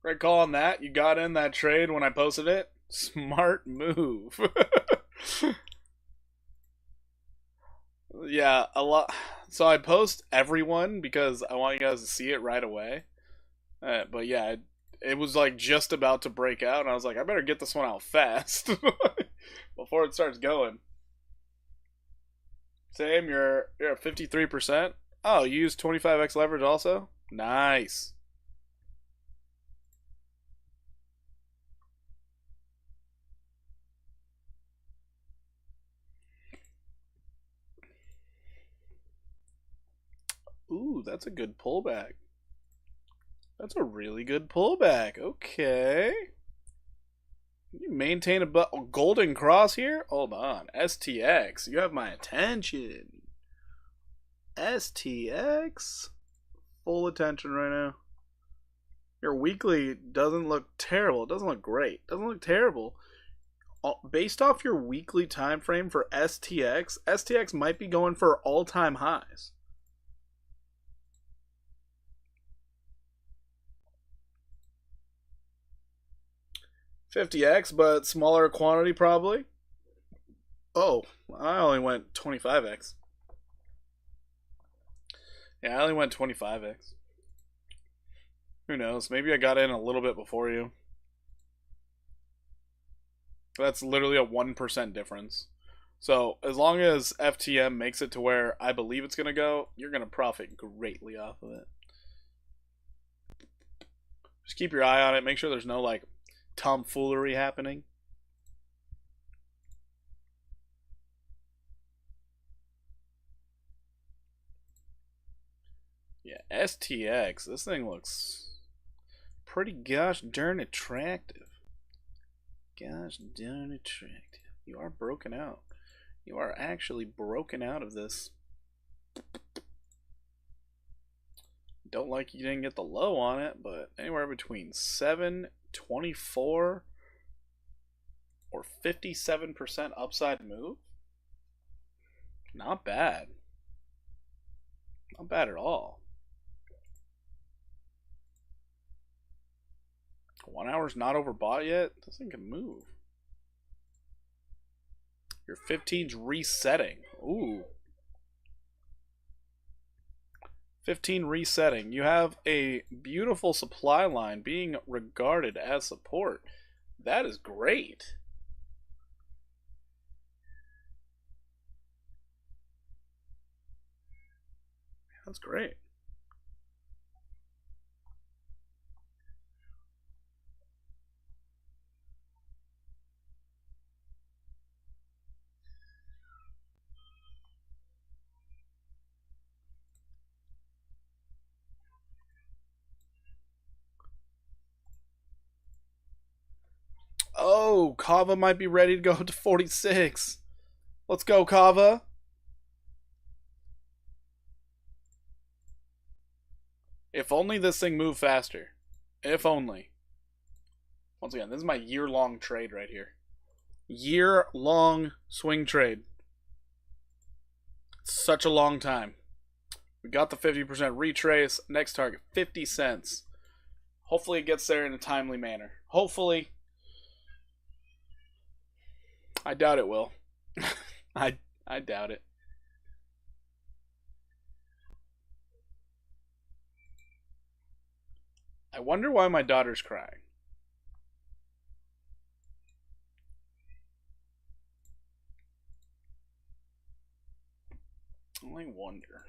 Speaker 1: Great call on that. You got in that trade when I posted it. Smart move. Yeah, a lot. So I post everyone because I want you guys to see it right away. But yeah, it was like just about to break out, and I was like, I better get this one out fast before it starts going. Same, you're at 53%. Oh, you use 25x leverage also? Nice. Ooh, that's a good pullback. That's a really good pullback. Okay. You maintain a golden cross here? Hold on. STX. You have my attention. STX. Full attention right now. Your weekly doesn't look terrible. It doesn't look great. It doesn't look terrible. Based off your weekly time frame for STX, STX might be going for all-time highs. $50x, but smaller quantity probably. Oh, I only went 25x. Yeah, I only went 25x. Who knows? Maybe I got in a little bit before you. That's literally a 1% difference. So as long as FTM makes it to where I believe it's going to go, you're going to profit greatly off of it. Just keep your eye on it. Make sure there's no like tomfoolery happening. Yeah, STX. This thing looks pretty gosh darn attractive. Gosh darn attractive. You are broken out. You are actually broken out of this. Don't like you didn't get the low on it, but anywhere between 724 or 57% upside move. Not bad. Not bad at all. 1 hour's not overbought yet. This thing can move. Your 15's resetting. Ooh. 15 resetting. You have a beautiful supply line being regarded as support. That is great. That's great. Oh, Kava might be ready to go to 46. Let's go, Kava. If only this thing moved faster. If only. Once again, this is my year-long trade right here. Year-long swing trade. Such a long time. We got the 50% retrace. Next target, 50 cents. Hopefully it gets there in a timely manner. Hopefully. I doubt it will. I doubt it. I wonder why my daughter's crying. I wonder.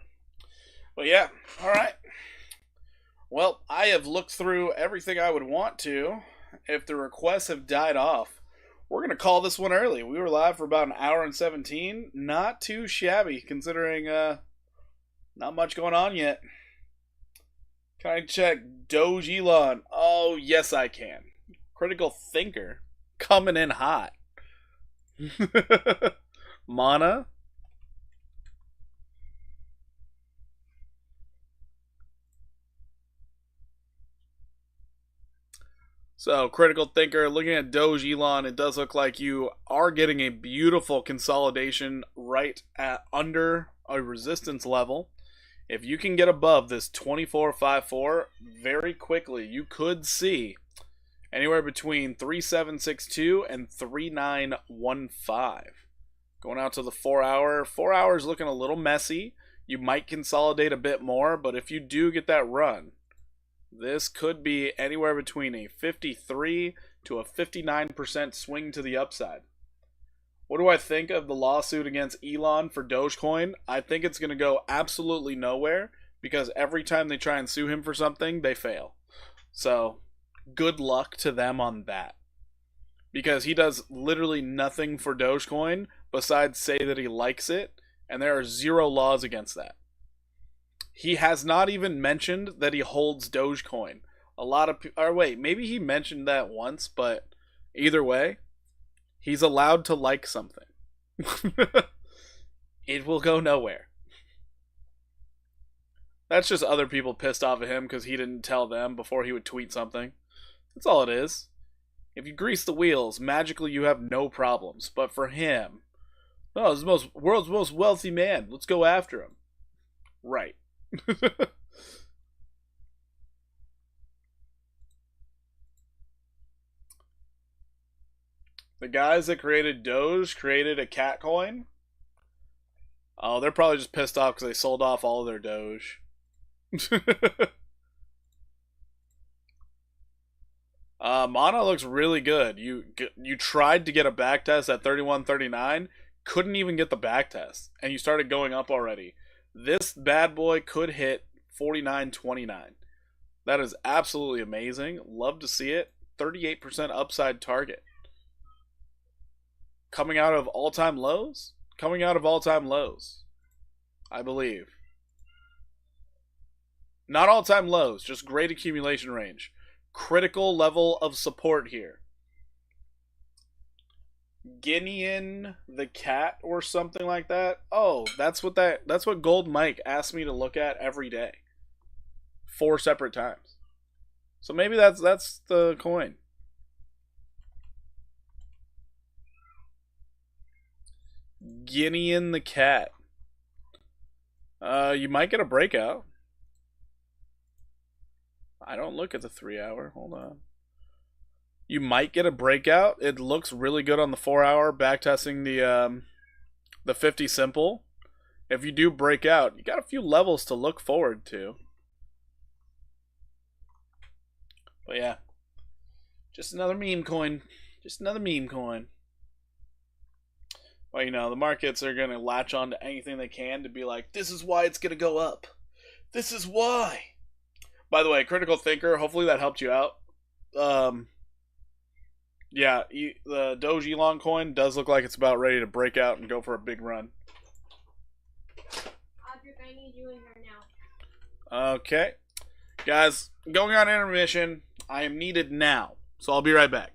Speaker 1: But yeah, alright. Well, I have looked through everything I would want to. If the requests have died off, we're going to call this one early. We were live for about an hour and 17. Not too shabby, considering not much going on yet. Can I check Doge Elon? Oh, yes, I can. Critical Thinker coming in hot. Mana? So, Critical Thinker, looking at Doge Elon, it does look like you are getting a beautiful consolidation right at under a resistance level. If you can get above this 2454 very quickly, you could see anywhere between 3762 and 3915. Going out to the 4 hour. 4 hours looking a little messy. You might consolidate a bit more, but if you do get that run, this could be anywhere between a 53 to a 59% swing to the upside. What do I think of the lawsuit against Elon for Dogecoin? I think it's going to go absolutely nowhere because every time they try and sue him for something, they fail. So, good luck to them on that. Because he does literally nothing for Dogecoin besides say that he likes it, and there are zero laws against that. He has not even mentioned that he holds Dogecoin. A lot of or wait, maybe he mentioned that once, but either way, he's allowed to like something. It will go nowhere. That's just other people pissed off at him because he didn't tell them before he would tweet something. That's all it is. If you grease the wheels, magically you have no problems. But for him, oh, he's the world's most wealthy man. Let's go after him. Right. The guys that created Doge created a cat coin. Oh, they're probably just pissed off because they sold off all of their Doge. Mana looks really good. You tried to get a back test at 31.39, couldn't even get the back test, and you started going up already. This bad boy could hit 49.29. That is absolutely amazing. Love to see it. 38% upside target. Coming out of all-time lows? Coming out of all-time lows, I believe. Not all-time lows, just great accumulation range. Critical level of support here. Guinean the cat or something like that. Oh, that's what Gold Mike asked me to look at every day. 4 separate times. So maybe that's the coin. Guinean the cat. You might get a breakout. I don't look at the 3 hour. Hold on. You might get a breakout. It looks really good on the 4 hour. Backtesting the 50 simple. If you do break out, you got a few levels to look forward to. But yeah, just another meme coin. Just another meme coin. Well, you know, the markets are going to latch on to anything they can to be like, this is why it's going to go up. This is why. By the way, Critical Thinker, hopefully that helped you out. Yeah, the Doge Elon coin does look like it's about ready to break out and go for a big run.
Speaker 2: Audric, I need you in here now.
Speaker 1: Okay. Guys, going on intermission. I am needed now, so I'll be right back.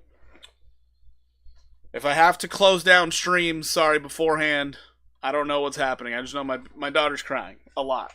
Speaker 1: If I have to close down streams, sorry beforehand. I don't know what's happening. I just know my daughter's crying a lot.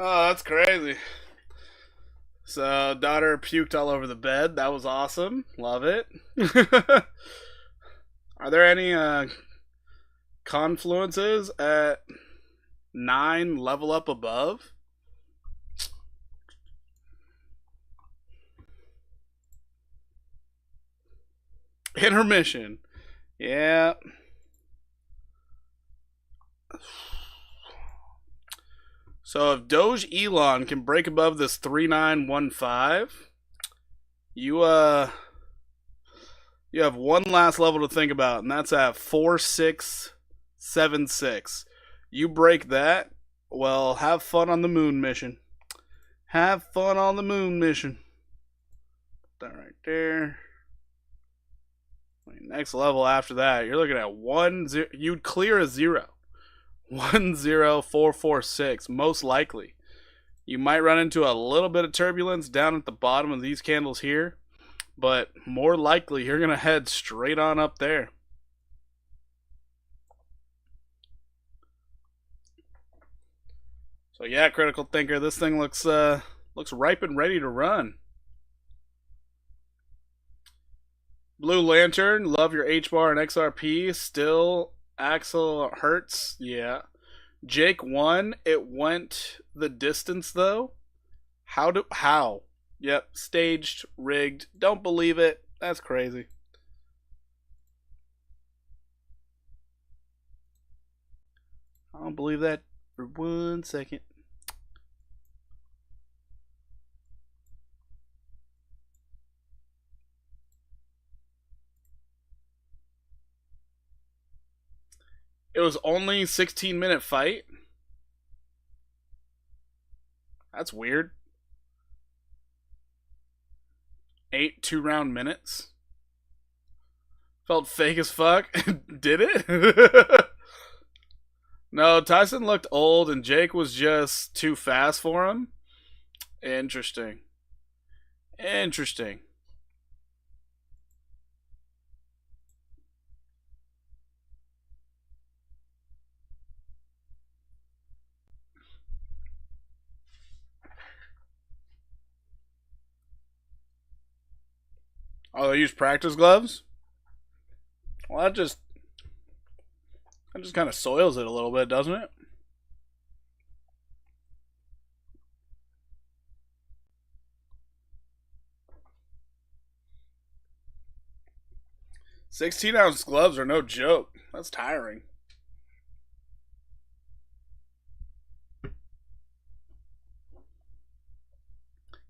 Speaker 1: Oh, that's crazy. So, daughter puked all over the bed. That was awesome. Love it. Are there any confluences at 9 level up above? Intermission. Yeah. So if Doge Elon can break above this 3915, you you have one last level to think about, and that's at 4676. You break that, well, have fun on the moon mission. Have fun on the moon mission. Put that right there. Next level after that, you're looking at 1-0. You'd clear a 0. 10446, most likely. You might run into a little bit of turbulence down at the bottom of these candles here, but more likely you're going to head straight on up there. So yeah, Critical Thinker, this thing looks ripe and ready to run. Blue Lantern, love your H-bar and XRP. Still, Axel hurts. Yeah. Jake won. It went the distance, though. How? Yep, staged, rigged. Don't believe it. That's crazy. I don't believe that for 1 second. It was only 16-minute fight. That's weird. 8 2-round minutes. Felt fake as fuck. Did it? No, Tyson looked old and Jake was just too fast for him. Interesting. Interesting. Oh, they use practice gloves? Well, that just kind of soils it a little bit, doesn't it? $16-ounce gloves are no joke. That's tiring.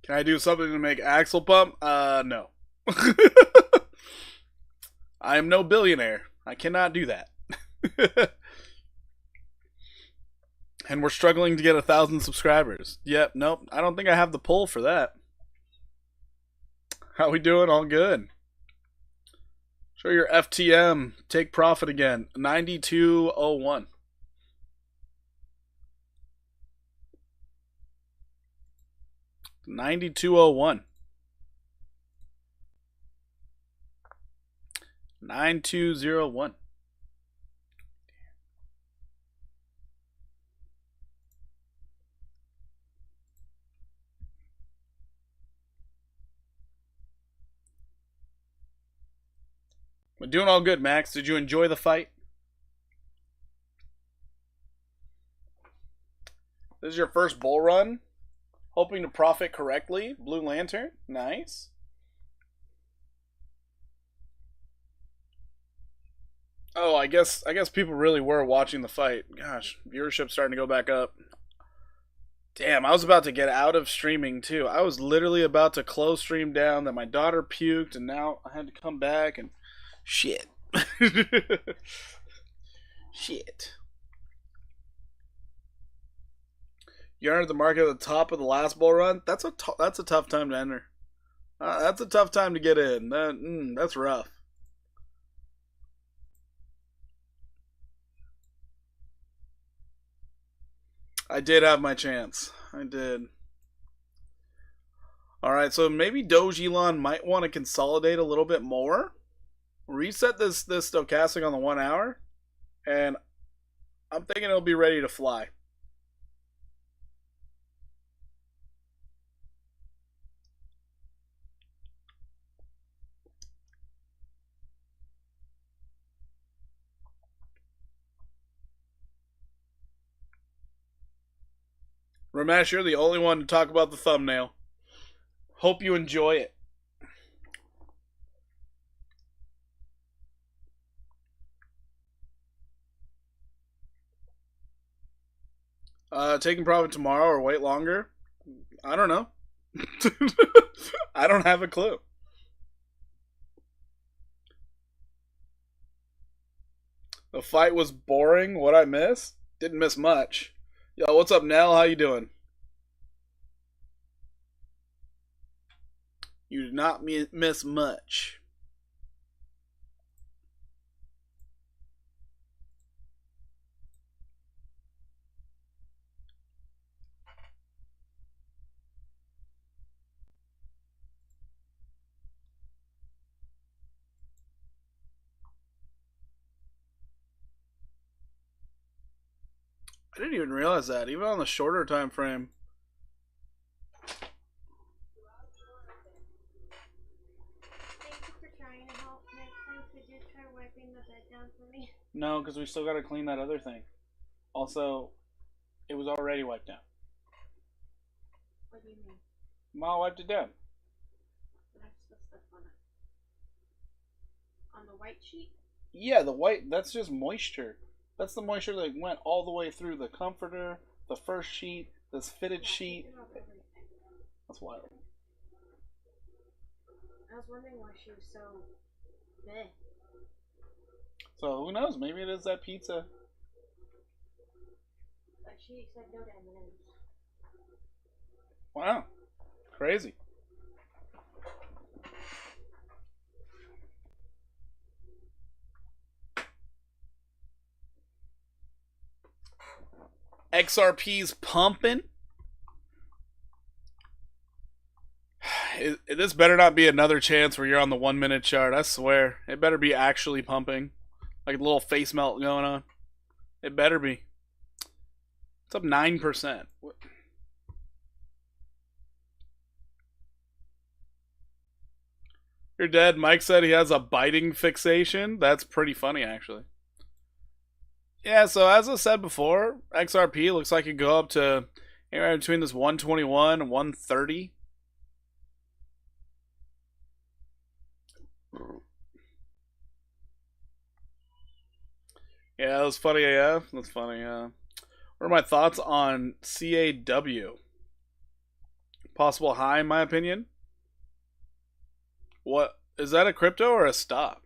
Speaker 1: Can I do something to make Axel pump? No. I am no billionaire. I cannot do that. And we're struggling to get 1,000 subscribers. Yep, nope. I don't think I have the pull for that. How we doing? All good. Show your FTM. Take profit again. 9201. $92.01. 9201. We're doing all good, Max. Did you enjoy the fight? This is your first bull run? Hoping to profit correctly? Blue Lantern? Nice. Oh, I guess people really were watching the fight. Gosh, viewership's starting to go back up. Damn, I was about to get out of streaming too. I was literally about to close stream down, that my daughter puked, and now I had to come back and shit. Shit. You entered the market at the top of the last bull run. That's a tough time to enter. That's a tough time to get in. That's rough. I did have my chance. I did. Alright, so maybe Doge Elon might want to consolidate a little bit more. Reset this stochastic on the 1 hour. And I'm thinking it'll be ready to fly. Ramesh, you're the only one to talk about the thumbnail. Hope you enjoy it. Taking profit tomorrow or wait longer? I don't know. I don't have a clue. The fight was boring. What I miss? Didn't miss much. Yo, what's up, Nell? How you doing? You did not miss much. I didn't even realize that, even on the shorter time frame.
Speaker 2: Thank you for trying to help. Next time, could you try wiping the bed down for me?
Speaker 1: No, because we still got to clean that other thing. Also, it was already wiped down.
Speaker 2: What do you mean?
Speaker 1: Ma wiped it down.
Speaker 2: That's the stuff on it. On the white sheet?
Speaker 1: Yeah, the white, that's just moisture. That's the moisture that went all the way through the comforter, the first sheet, this fitted sheet. That's wild.
Speaker 2: I was wondering why she was so meh.
Speaker 1: So who knows? Maybe it is that pizza.
Speaker 2: But she said no to M&M's.
Speaker 1: Wow, crazy. XRP's pumping. This better not be another chance where you're on the 1 minute chart. I swear. It better be actually pumping. Like a little face melt going on. It better be. It's up 9%. You're dead. Mike said he has a biting fixation. That's pretty funny, actually. Yeah, so as I said before, XRP looks like it could go up to anywhere between this 121 and 130. Yeah, that was funny AF. That's funny, yeah. What are my thoughts on CAW? Possible high, in my opinion. What is that, a crypto or a stock?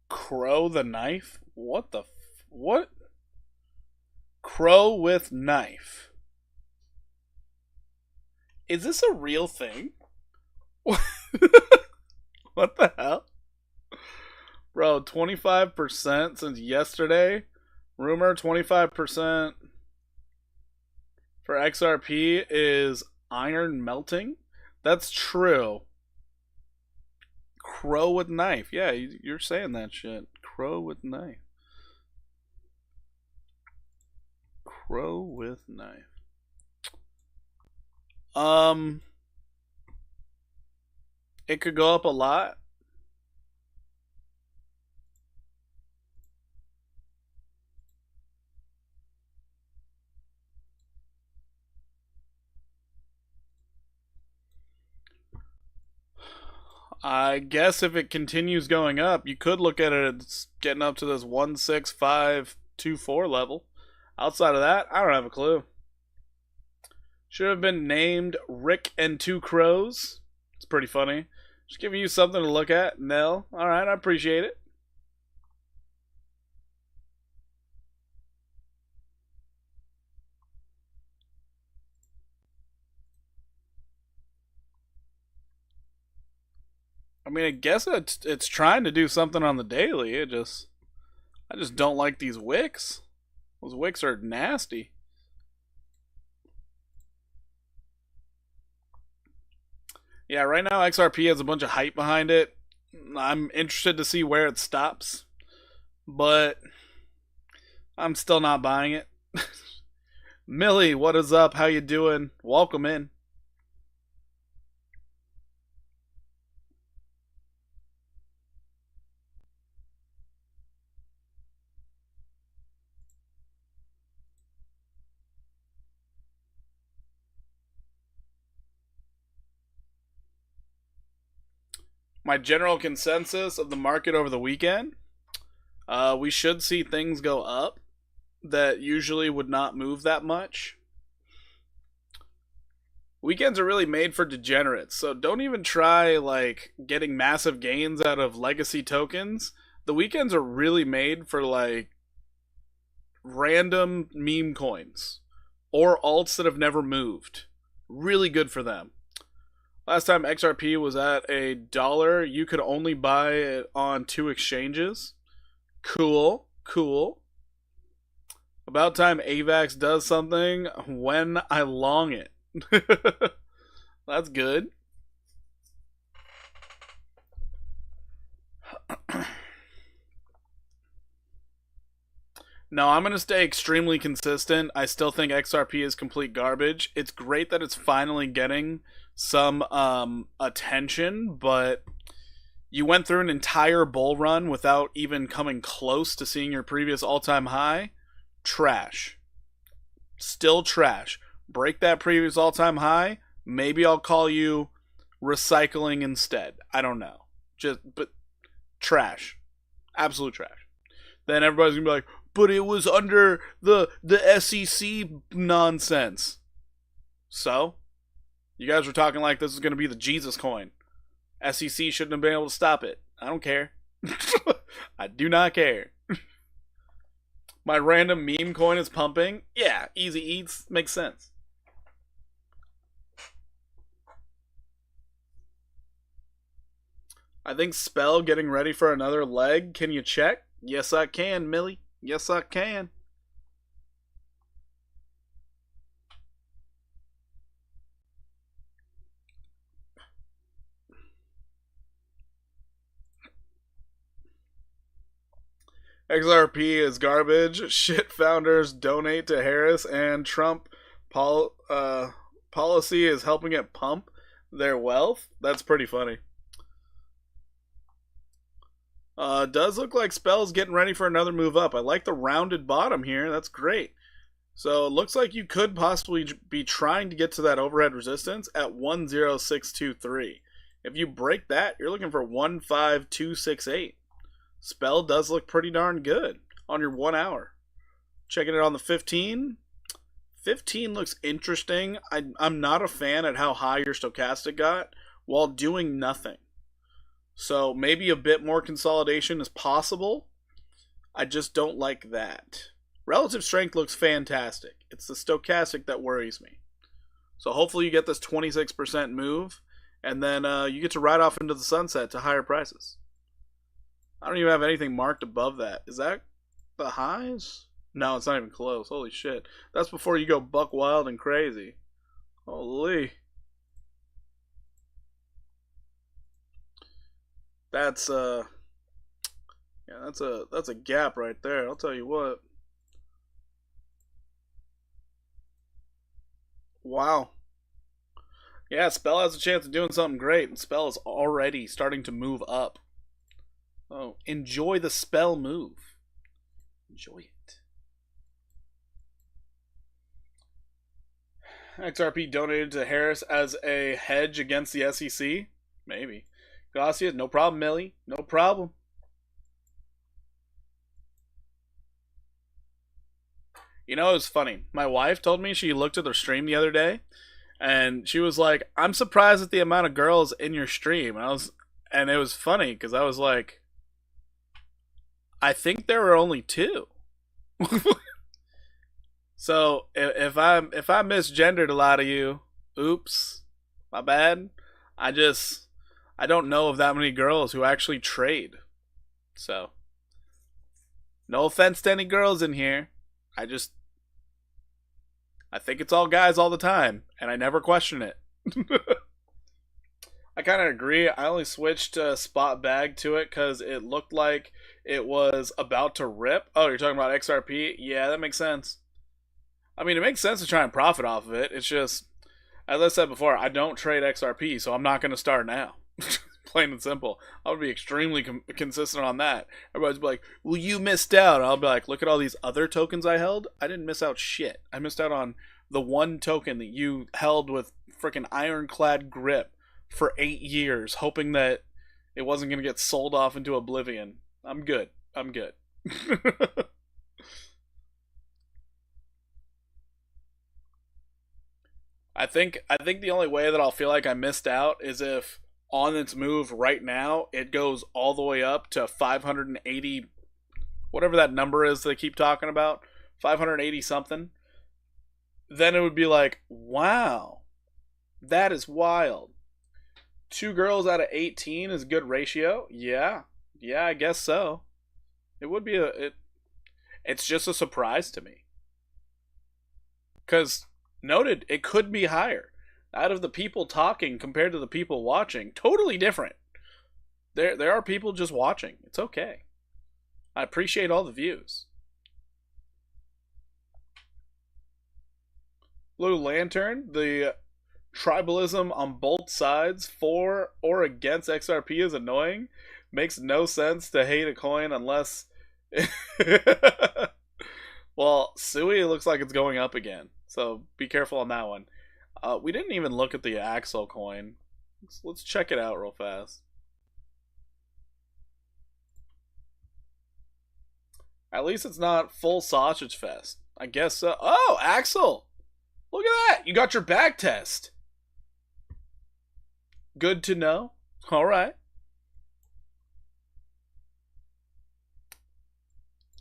Speaker 1: Crow the knife? What the what? Crow with knife. Is this a real thing? What the hell? Bro, 25% since yesterday. Rumor 25% for XRP is iron melting. That's true. Crow with knife. Yeah, you're saying that shit. Crow with knife. Crow with knife. It could go up a lot. I guess if it continues going up, you could look at it as getting up to this 16524 level. Outside of that, I don't have a clue. Should have been named Rick and Two Crows. It's pretty funny. Just giving you something to look at, Nell. Alright, I appreciate it. I mean, I guess it's trying to do something on the daily. I just don't like these wicks. Those wicks are nasty. Yeah, right now XRP has a bunch of hype behind it. I'm interested to see where it stops, but I'm still not buying it. Millie, what is up? How you doing? Welcome in. My general consensus of the market over the weekend, we should see things go up that usually would not move that much. Weekends are really made for degenerates, so don't even try like getting massive gains out of legacy tokens. The weekends are really made for like random meme coins or alts that have never moved. Really good for them. Last time XRP was at $1, you could only buy it on 2 exchanges. Cool, cool. About time AVAX does something when I long it. That's good. No, I'm going to stay extremely consistent. I still think XRP is complete garbage. It's great that it's finally getting some attention, but you went through an entire bull run without even coming close to seeing your previous all-time high. Trash. Still trash. Break that previous all-time high. Maybe I'll call you recycling instead. I don't know. But trash. Absolute trash. Then everybody's going to be like, but it was under the SEC nonsense. So? You guys were talking like this is going to be the Jesus coin. SEC shouldn't have been able to stop it. I don't care. I do not care. My random meme coin is pumping. Yeah, easy eats. Makes sense. I think Spell getting ready for another leg. Can you check? Yes, I can, Millie. Yes, I can. XRP is garbage. Shit founders donate to Harris, and Trump policy is helping it pump their wealth. That's pretty funny. Does look like Spell's getting ready for another move up. I like the rounded bottom here. That's great. So it looks like you could possibly be trying to get to that overhead resistance at 10623. If you break that, you're looking for 15268. Spell does look pretty darn good on your 1 hour. Checking it on the 15. 15 looks interesting. I'm not a fan at how high your stochastic got while doing nothing. So maybe a bit more consolidation is possible. I just don't like that. Relative strength looks fantastic. It's the stochastic that worries me. So hopefully you get this 26% move, and then you get to ride off into the sunset to higher prices. I don't even have anything marked above that. Is that the highs? No, it's not even close. Holy shit. That's before you go buck wild and crazy. Holy. That's yeah, that's a gap right there. I'll tell you what. Wow. Yeah, Spell has a chance of doing something great, and Spell is already starting to move up. Oh, enjoy the Spell move. Enjoy it. XRP donated to Harris as a hedge against the SEC? Maybe. Garcia, no problem, Millie. No problem. You know, it was funny. My wife told me she looked at their stream the other day, and she was like, "I'm surprised at the amount of girls in your stream." And it was funny because I was like, "I think there were only 2." So if I misgendered a lot of you, oops, my bad. I don't know of that many girls who actually trade. So no offense to any girls in here. I think it's all guys all the time, and I never question it. I kind of agree. I only switched spot bag to it because it looked like it was about to rip. Oh, you're talking about XRP? Yeah, that makes sense. I mean, it makes sense to try and profit off of it. It's just, as I said before, I don't trade XRP, so I'm not going to start now. Plain and simple. I would be extremely consistent on that. Everybody's be like, well, you missed out. I'll be like, look at all these other tokens I held. I didn't miss out shit. I missed out on the one token that you held with freaking ironclad grip for 8 years, hoping that it wasn't going to get sold off into oblivion. I'm good. I'm good. I think the only way that I'll feel like I missed out is if on its move right now it goes all the way up to 580, whatever that number is they keep talking about, 580 something. Then it would be like, wow, that is wild. 2 girls out of 18 is a good ratio. Yeah, I guess so. It would be it's just a surprise to me because noted it could be higher. Out of the people talking compared to the people watching, totally different. There are people just watching. It's okay. I appreciate all the views. Blue Lantern, the tribalism on both sides for or against XRP is annoying. Makes no sense to hate a coin unless well, Sui looks like it's going up again. So be careful on that one. We didn't even look at the Axel coin. Let's check it out real fast. At least it's not full sausage fest. I guess so. Oh, Axel! Look at that! You got your back test. Good to know. Alright.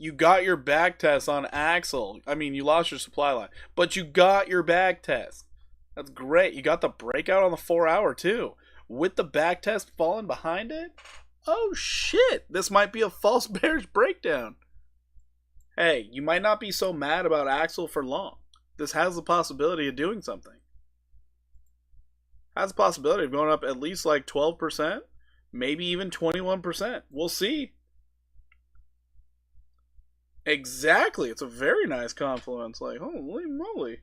Speaker 1: You got your back test on Axel. I mean, you lost your supply line, but you got your back test. That's great. You got the breakout on the 4-hour too. With the back test falling behind it? Oh shit. This might be a false bearish breakdown. Hey, you might not be so mad about Axel for long. This has the possibility of doing something. Has the possibility of going up at least like 12%, maybe even 21%. We'll see. Exactly. It's a very nice confluence. Like, holy moly.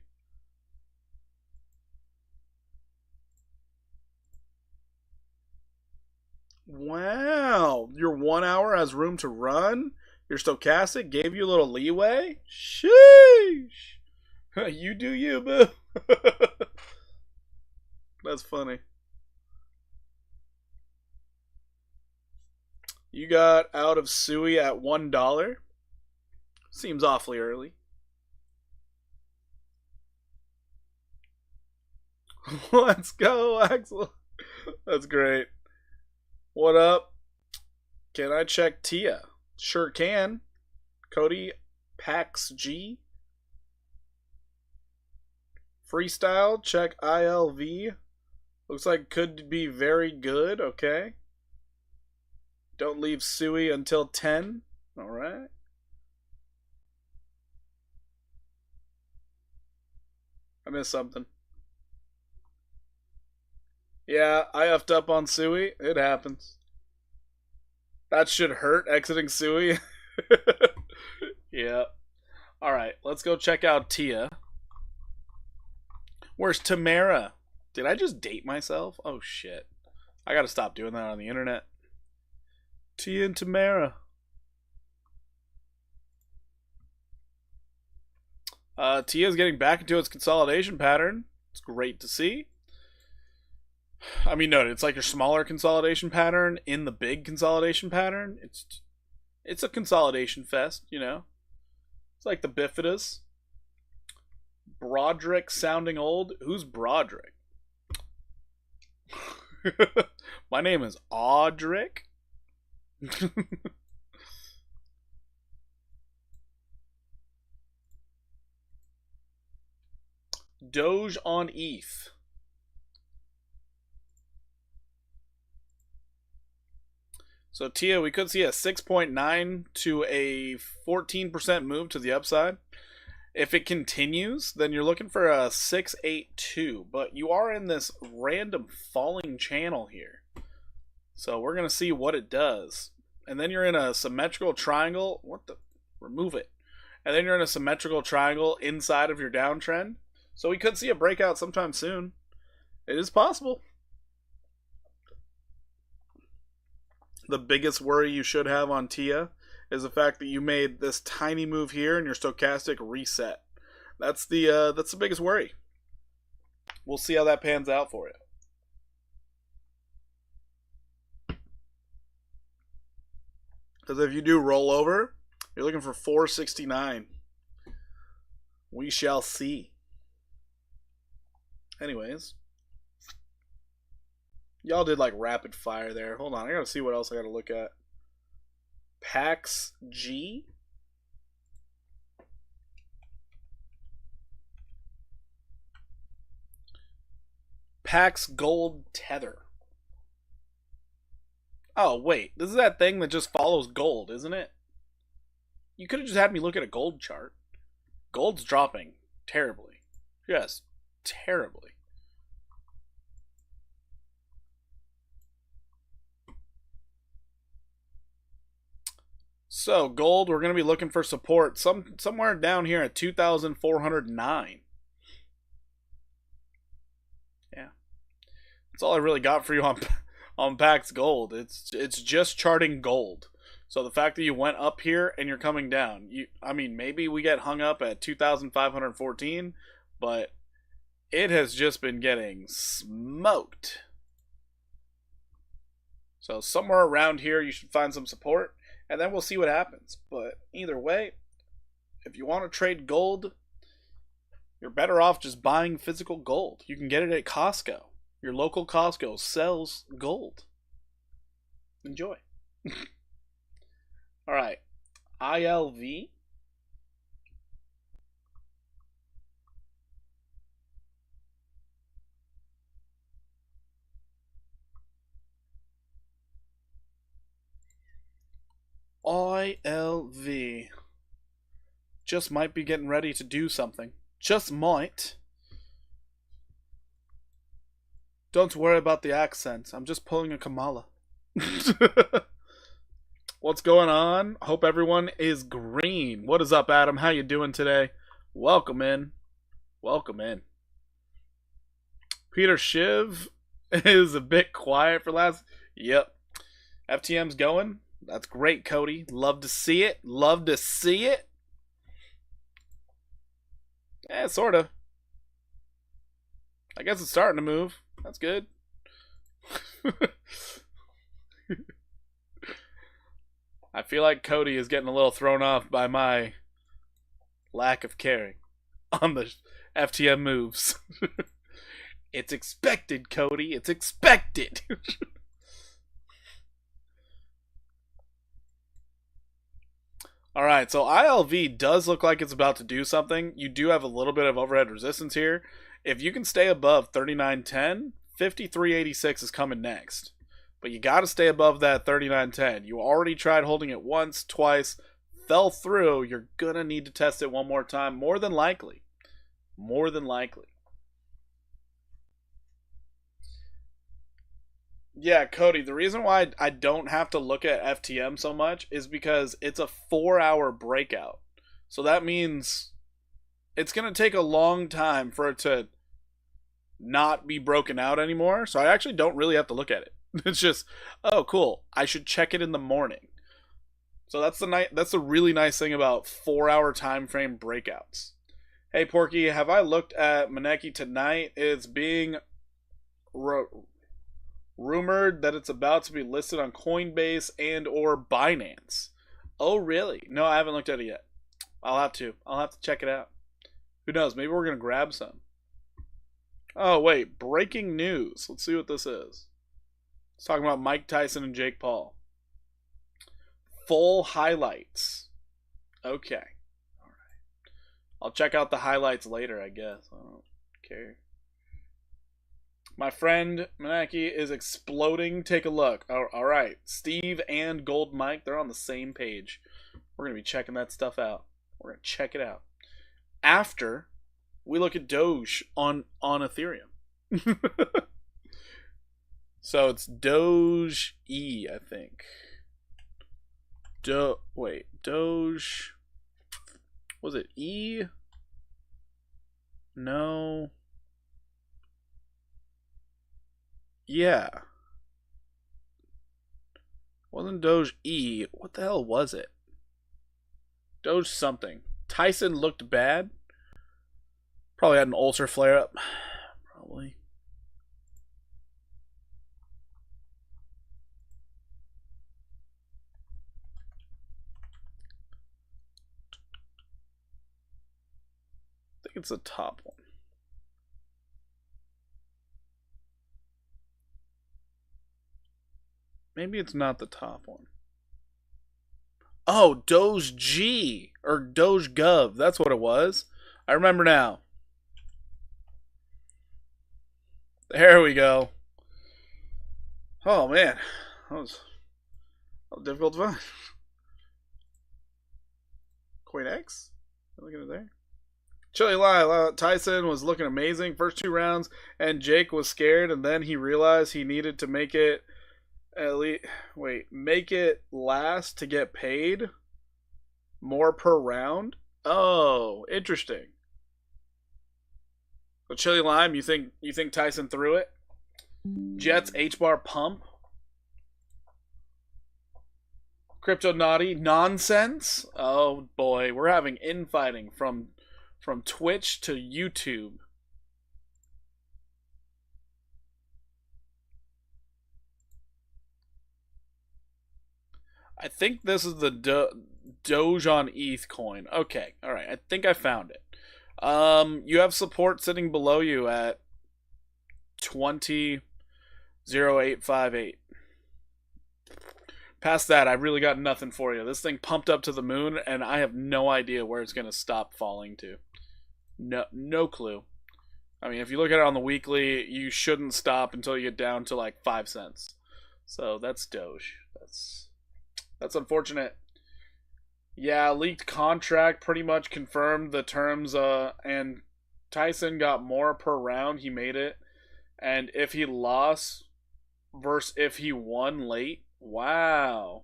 Speaker 1: Wow. Your 1 hour has room to run? Your stochastic gave you a little leeway? Sheesh. You do you, boo. That's funny. You got out of Sui at $1. Seems awfully early. Let's go, Axel. That's great. What up? Can I check Tia? Sure can. Cody Pax G. Freestyle, check ILV. Looks like could be very good. Okay. Don't leave Sui until 10. Alright. I missed something. Yeah, I effed up on Sui. It happens. That should hurt exiting Sui. Yeah. Alright, let's go check out Tia. Where's Tamara? Did I just date myself? Oh shit. I gotta stop doing that on the internet. Tia and Tamara. Tia's getting back into its consolidation pattern. It's great to see. I mean, no, it's like a smaller consolidation pattern in the big consolidation pattern. It's a consolidation fest, you know. It's like the Bifidas. Broderick sounding old. Who's Broderick? My name is Audric. Doge on ETH. So Tia, we could see a 6.9 to a 14% move to the upside. If it continues, then you're looking for a 682, but you are in this random falling channel here. So we're going to see what it does. And then you're in a symmetrical triangle. What the? Remove it. and then you're in a symmetrical triangle inside of your downtrend. So we could see a breakout sometime soon. It is possible. The biggest worry you should have on TIA is the fact that you made this tiny move here and your stochastic reset. That's the biggest worry. We'll see how that pans out for you. Because if you do roll over, you're looking for 469. We shall see. Anyways. Y'all did like rapid fire there. Hold on, I gotta see what else I gotta look at. PAX G? PAX Gold Tether. Oh, wait. This is that thing that just follows gold, isn't it? You could have just had me look at a gold chart. Gold's dropping terribly. Yes, terribly. So, gold, we're going to be looking for support somewhere down here at 2,409. Yeah. That's all I really got for you on PAX Gold. It's just charting gold. So the fact that you went up here and you're coming down, I mean, maybe we get hung up at 2,514, but it has just been getting smoked. So somewhere around here you should find some support, and then we'll see what happens. But either way, if you want to trade gold, you're better off just buying physical gold. You can get it at Costco. Your local Costco sells gold. Enjoy. All right, ILV. ILV. Just might be getting ready to do something. Just might. Don't worry about the accent. I'm just pulling a Kamala. What's going on? Hope everyone is green. What is up, Adam? How you doing today? Welcome in. Welcome in. Peter Shiv is a bit quiet for last. Yep. FTM's going. That's great, Cody. Love to see it. Love to see it. Yeah, sort of. I guess it's starting to move. That's good. I feel like Cody is getting a little thrown off by my lack of caring on the FTM moves. It's expected, Cody. It's expected. Alright, so ILV does look like it's about to do something. You do have a little bit of overhead resistance here. If you can stay above 39.10, 53.86 is coming next. But you got to stay above that 39.10. You already tried holding it once, twice, fell through. You're going to need to test it one more time, more than likely. More than likely. Yeah, Cody, the reason why I don't have to look at FTM so much is because it's a 4-hour breakout. So that means it's going to take a long time for it to not be broken out anymore. So I actually don't really have to look at it. It's just, oh, cool. I should check it in the morning. So that's the really nice thing about 4-hour time frame breakouts. Hey, Porky, have I looked at Maneki tonight? It's being rumored that it's about to be listed on Coinbase and or Binance. Oh, really? No, I haven't looked at it yet. I'll have to check it out. Who knows? Maybe we're going to grab some. Oh, wait. Breaking news. Let's see what this is. It's talking about Mike Tyson and Jake Paul. Full highlights. Okay. All right. I'll check out the highlights later, I guess. I don't care. My friend Manaki is exploding. Take a look. All right. Steve and Gold Mike, they're on the same page. We're going to be checking that stuff out. We're going to check it out. After we look at Doge on Ethereum. So it's Doge E, I think. Doge. Was it E? No. Yeah. Wasn't Doge E. What the hell was it? Doge something. Tyson looked bad. Probably had an ulcer flare up. Probably. I think it's the top one. Maybe it's not the top one. Oh, Doge G or Doge Gov. That's what it was. I remember now. There we go. Oh man, that was difficult to find. Queen X. Looking at there. Chili Lyle, Tyson was looking amazing first 2 rounds, and Jake was scared, and then he realized he needed to make it make it last to get paid more per round. Oh, interesting. So Chili Lime, you think Tyson threw it? Jets H-bar pump. Crypto Naughty nonsense. Oh boy, we're having infighting from Twitch to YouTube. I think this is the Doge on ETH coin. Okay, all right. I think I found it. You have support sitting below you at 20.0858. Past that, I really got nothing for you. This thing pumped up to the moon, and I have no idea where it's going to stop falling to. No clue. I mean, if you look at it on the weekly, you shouldn't stop until you get down to like 5 cents. So that's Doge. That's unfortunate. Yeah, leaked contract pretty much confirmed the terms, and Tyson got more per round. He made it. And if he lost versus if he won late, wow.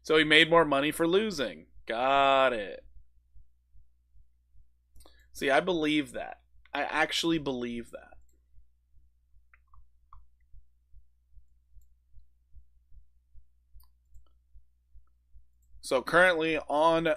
Speaker 1: So he made more money for losing. Got it. See, I believe that. I actually believe that. So currently on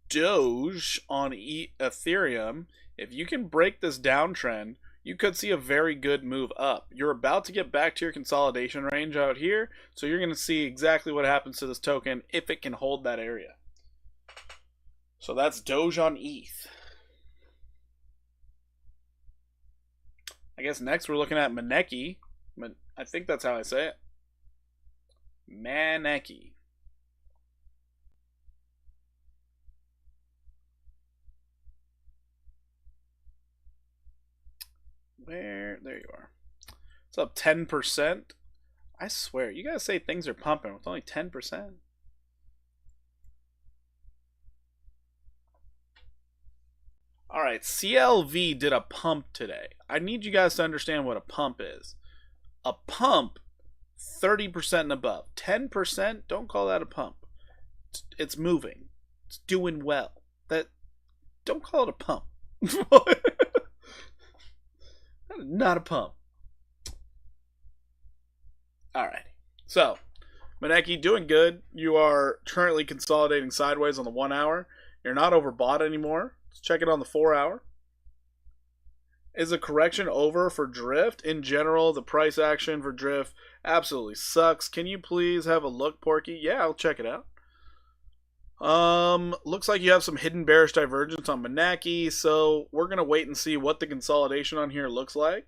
Speaker 1: Doge, on Ethereum, if you can break this downtrend, you could see a very good move up. You're about to get back to your consolidation range out here, so you're going to see exactly what happens to this token if it can hold that area. So that's Doge on ETH. I guess next we're looking at Maneki. I think that's how I say it. Maneki. There you are. It's up 10%. I swear, you guys say things are pumping with only 10%. Alright, CLV did a pump today. I need you guys to understand what a pump is. A pump, 30% and above. 10%, don't call that a pump. It's moving. It's doing well. Don't call it a pump. Not a pump. Alright. So, Maneki, doing good. You are currently consolidating sideways on the 1 hour. You're not overbought anymore. Let's check it on the 4 hour. Is a correction over for Drift? In general, the price action for Drift absolutely sucks. Can you please have a look, Porky? Yeah, I'll check it out. Looks like you have some hidden bearish divergence on Maneki, so we're going to wait and see what the consolidation on here looks like.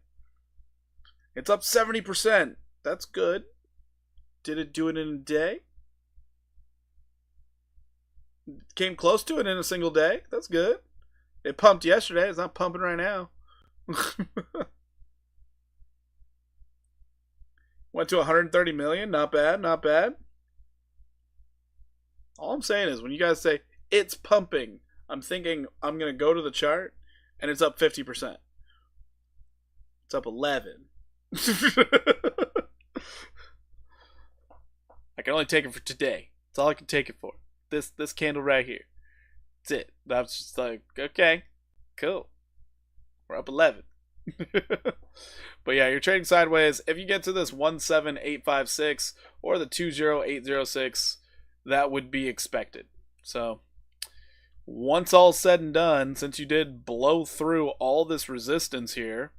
Speaker 1: It's up 70%. That's good. Did it do it in a day? Came close to it in a single day. That's good. It pumped yesterday. It's not pumping right now. Went to 130 million. Not bad. Not bad. All I'm saying is when you guys say it's pumping, I'm thinking I'm going to go to the chart and it's up 50%. It's up 11. I can only take it for today. That's all I can take it for. This candle right here. That's it. That's just like, okay, cool. We're up 11. But yeah, you're trading sideways. If you get to this 17856 or the 20806, that would be expected. So once all said and done, since you did blow through all this resistance here,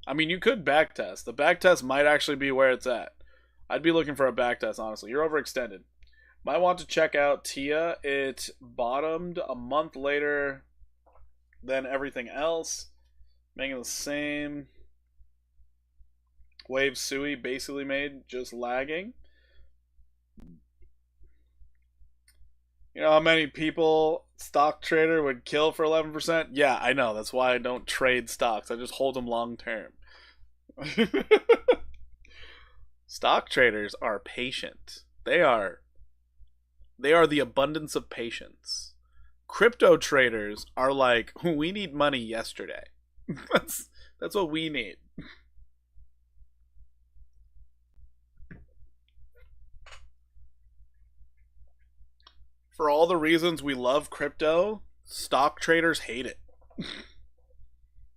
Speaker 1: I mean, you could backtest. The backtest might actually be where it's at. I'd be looking for a backtest, honestly. You're overextended. Might want to check out TIA. It bottomed a month later than everything else, making the same wave Sui basically made, just lagging. You know how many people stock trader would kill for 11%? Yeah, I know. That's why I don't trade stocks. I just hold them long term. Stock traders are patient. They are the abundance of patience. Crypto traders are like, we need money yesterday. that's what we need. For all the reasons we love crypto, stock traders hate it.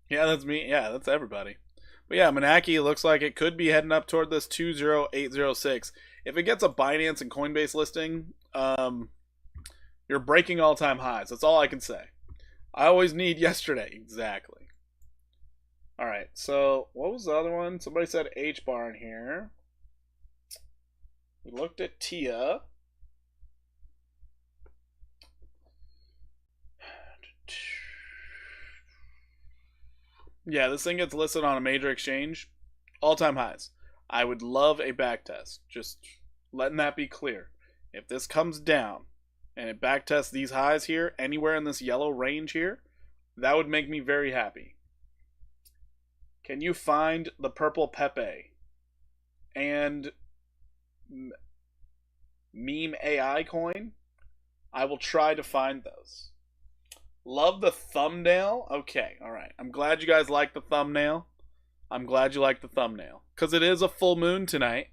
Speaker 1: Yeah, that's me. Yeah, that's everybody. But yeah, Manaki looks like it could be heading up toward this 20806. If it gets a Binance and Coinbase listing, you're breaking all-time highs. That's all I can say. I always need yesterday. Exactly. All right, so what was the other one? Somebody said H-bar in here. We looked at TIA. Yeah, this thing gets listed on a major exchange. All-time highs. I would love a backtest. Just letting that be clear. If this comes down and it backtests these highs here, anywhere in this yellow range here, that would make me very happy. Can you find the purple Pepe and meme AI coin? I will try to find those. Love the thumbnail. Okay, all right. I'm glad you guys like the thumbnail. I'm glad you like the thumbnail. Because it is a full moon tonight.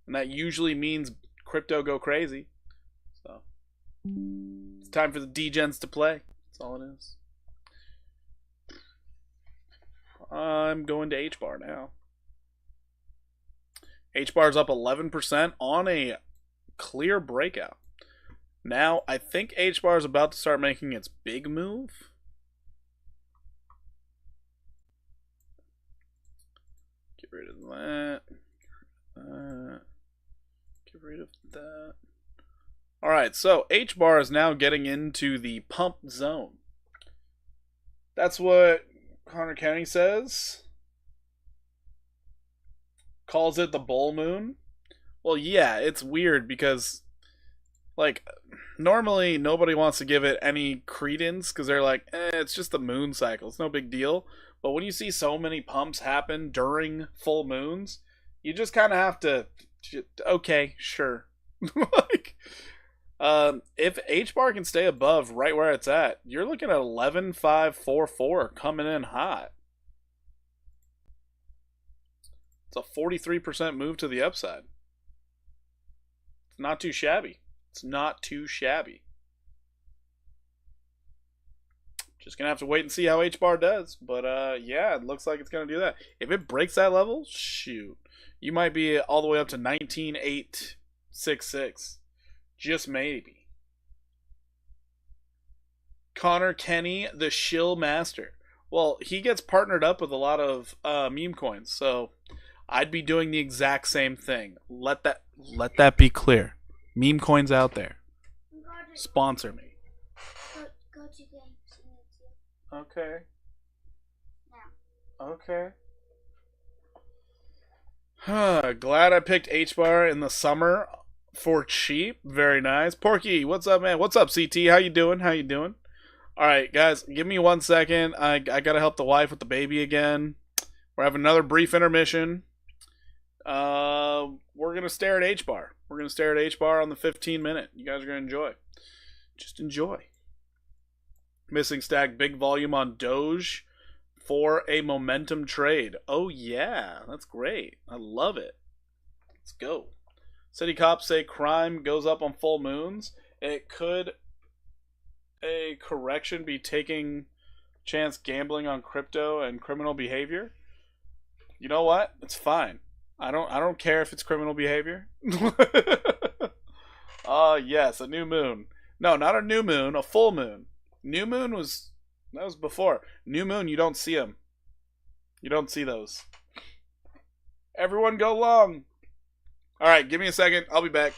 Speaker 1: And that usually means crypto go crazy. So, it's time for the degens to play. That's all it is. I'm going to H-bar now. H-bar's up 11% on a clear breakout. Now, I think H-bar is about to start making its big move. Get rid of that. Get rid of that. Alright, so H-bar is now getting into the pump zone. That's what Connor Kenny says. Calls it the bull moon. Well, yeah, it's weird because, like, normally nobody wants to give it any credence because they're like, it's just the moon cycle. It's no big deal. But when you see so many pumps happen during full moons, you just kind of have to, okay, sure. Like, if H-bar can stay above right where it's at, you're looking at 11,544 coming in hot. It's a 43% move to the upside. It's not too shabby. It's not too shabby. Just going to have to wait and see how H-bar does. But, yeah, it looks like it's going to do that. If it breaks that level, shoot. You might be all the way up to 19,866. Just maybe. Connor Kenny, the shill master. Well, he gets partnered up with a lot of meme coins, so I'd be doing the exact same thing. Let that be clear. Meme coins out there. Sponsor me.
Speaker 2: Go to games.
Speaker 1: Okay.
Speaker 2: Now.
Speaker 1: Okay. Glad I picked H-bar in the summer for cheap. Very nice. Porky, what's up, man? What's up, CT? How you doing? All right, guys, give me 1 second. I gotta help the wife with the baby again. We're having another brief intermission. We're gonna stare at H-bar. We're gonna stare at H-bar on the 15-minute. You guys are gonna enjoy. Just enjoy. Missing stack, big volume on Doge for a momentum trade. Oh yeah, that's great. I love it. Let's go. City cops say crime goes up on full moons. It could a correction be taking chance gambling on crypto and criminal behavior? You know what? It's fine. I don't care if it's criminal behavior. Yes, a new moon. No, not a new moon, a full moon. New moon was before. New moon, you don't see them. You don't see those. Everyone go long. All right, give me a second. I'll be back.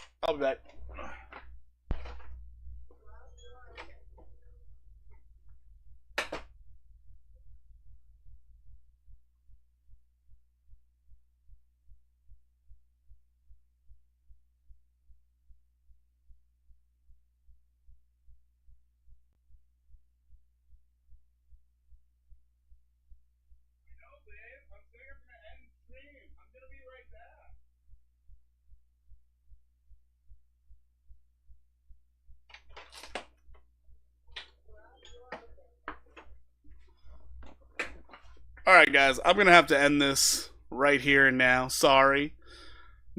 Speaker 1: All right, guys, I'm going to have to end this right here and now. Sorry.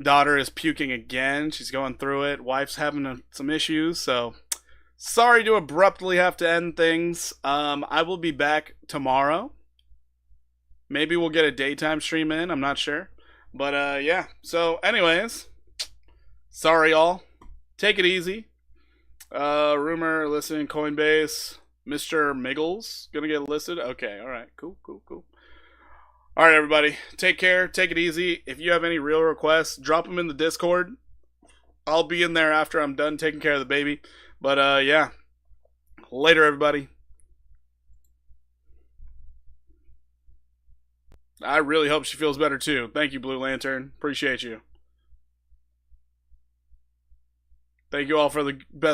Speaker 1: Daughter is puking again. She's going through it. Wife's having some issues, so sorry to abruptly have to end things. I will be back tomorrow. Maybe we'll get a daytime stream in. I'm not sure. But, yeah. So, anyways, sorry, all. Take it easy. Rumor listing Coinbase. Mr. Miggles gonna get listed. Okay, all right, cool. All right, everybody, take care. Take it easy. If you have any real requests, drop them in the Discord. I'll be in there after I'm done taking care of the baby. But yeah, later, everybody. I really hope she feels better too. Thank you, Blue Lantern. Appreciate you. Thank you all for the best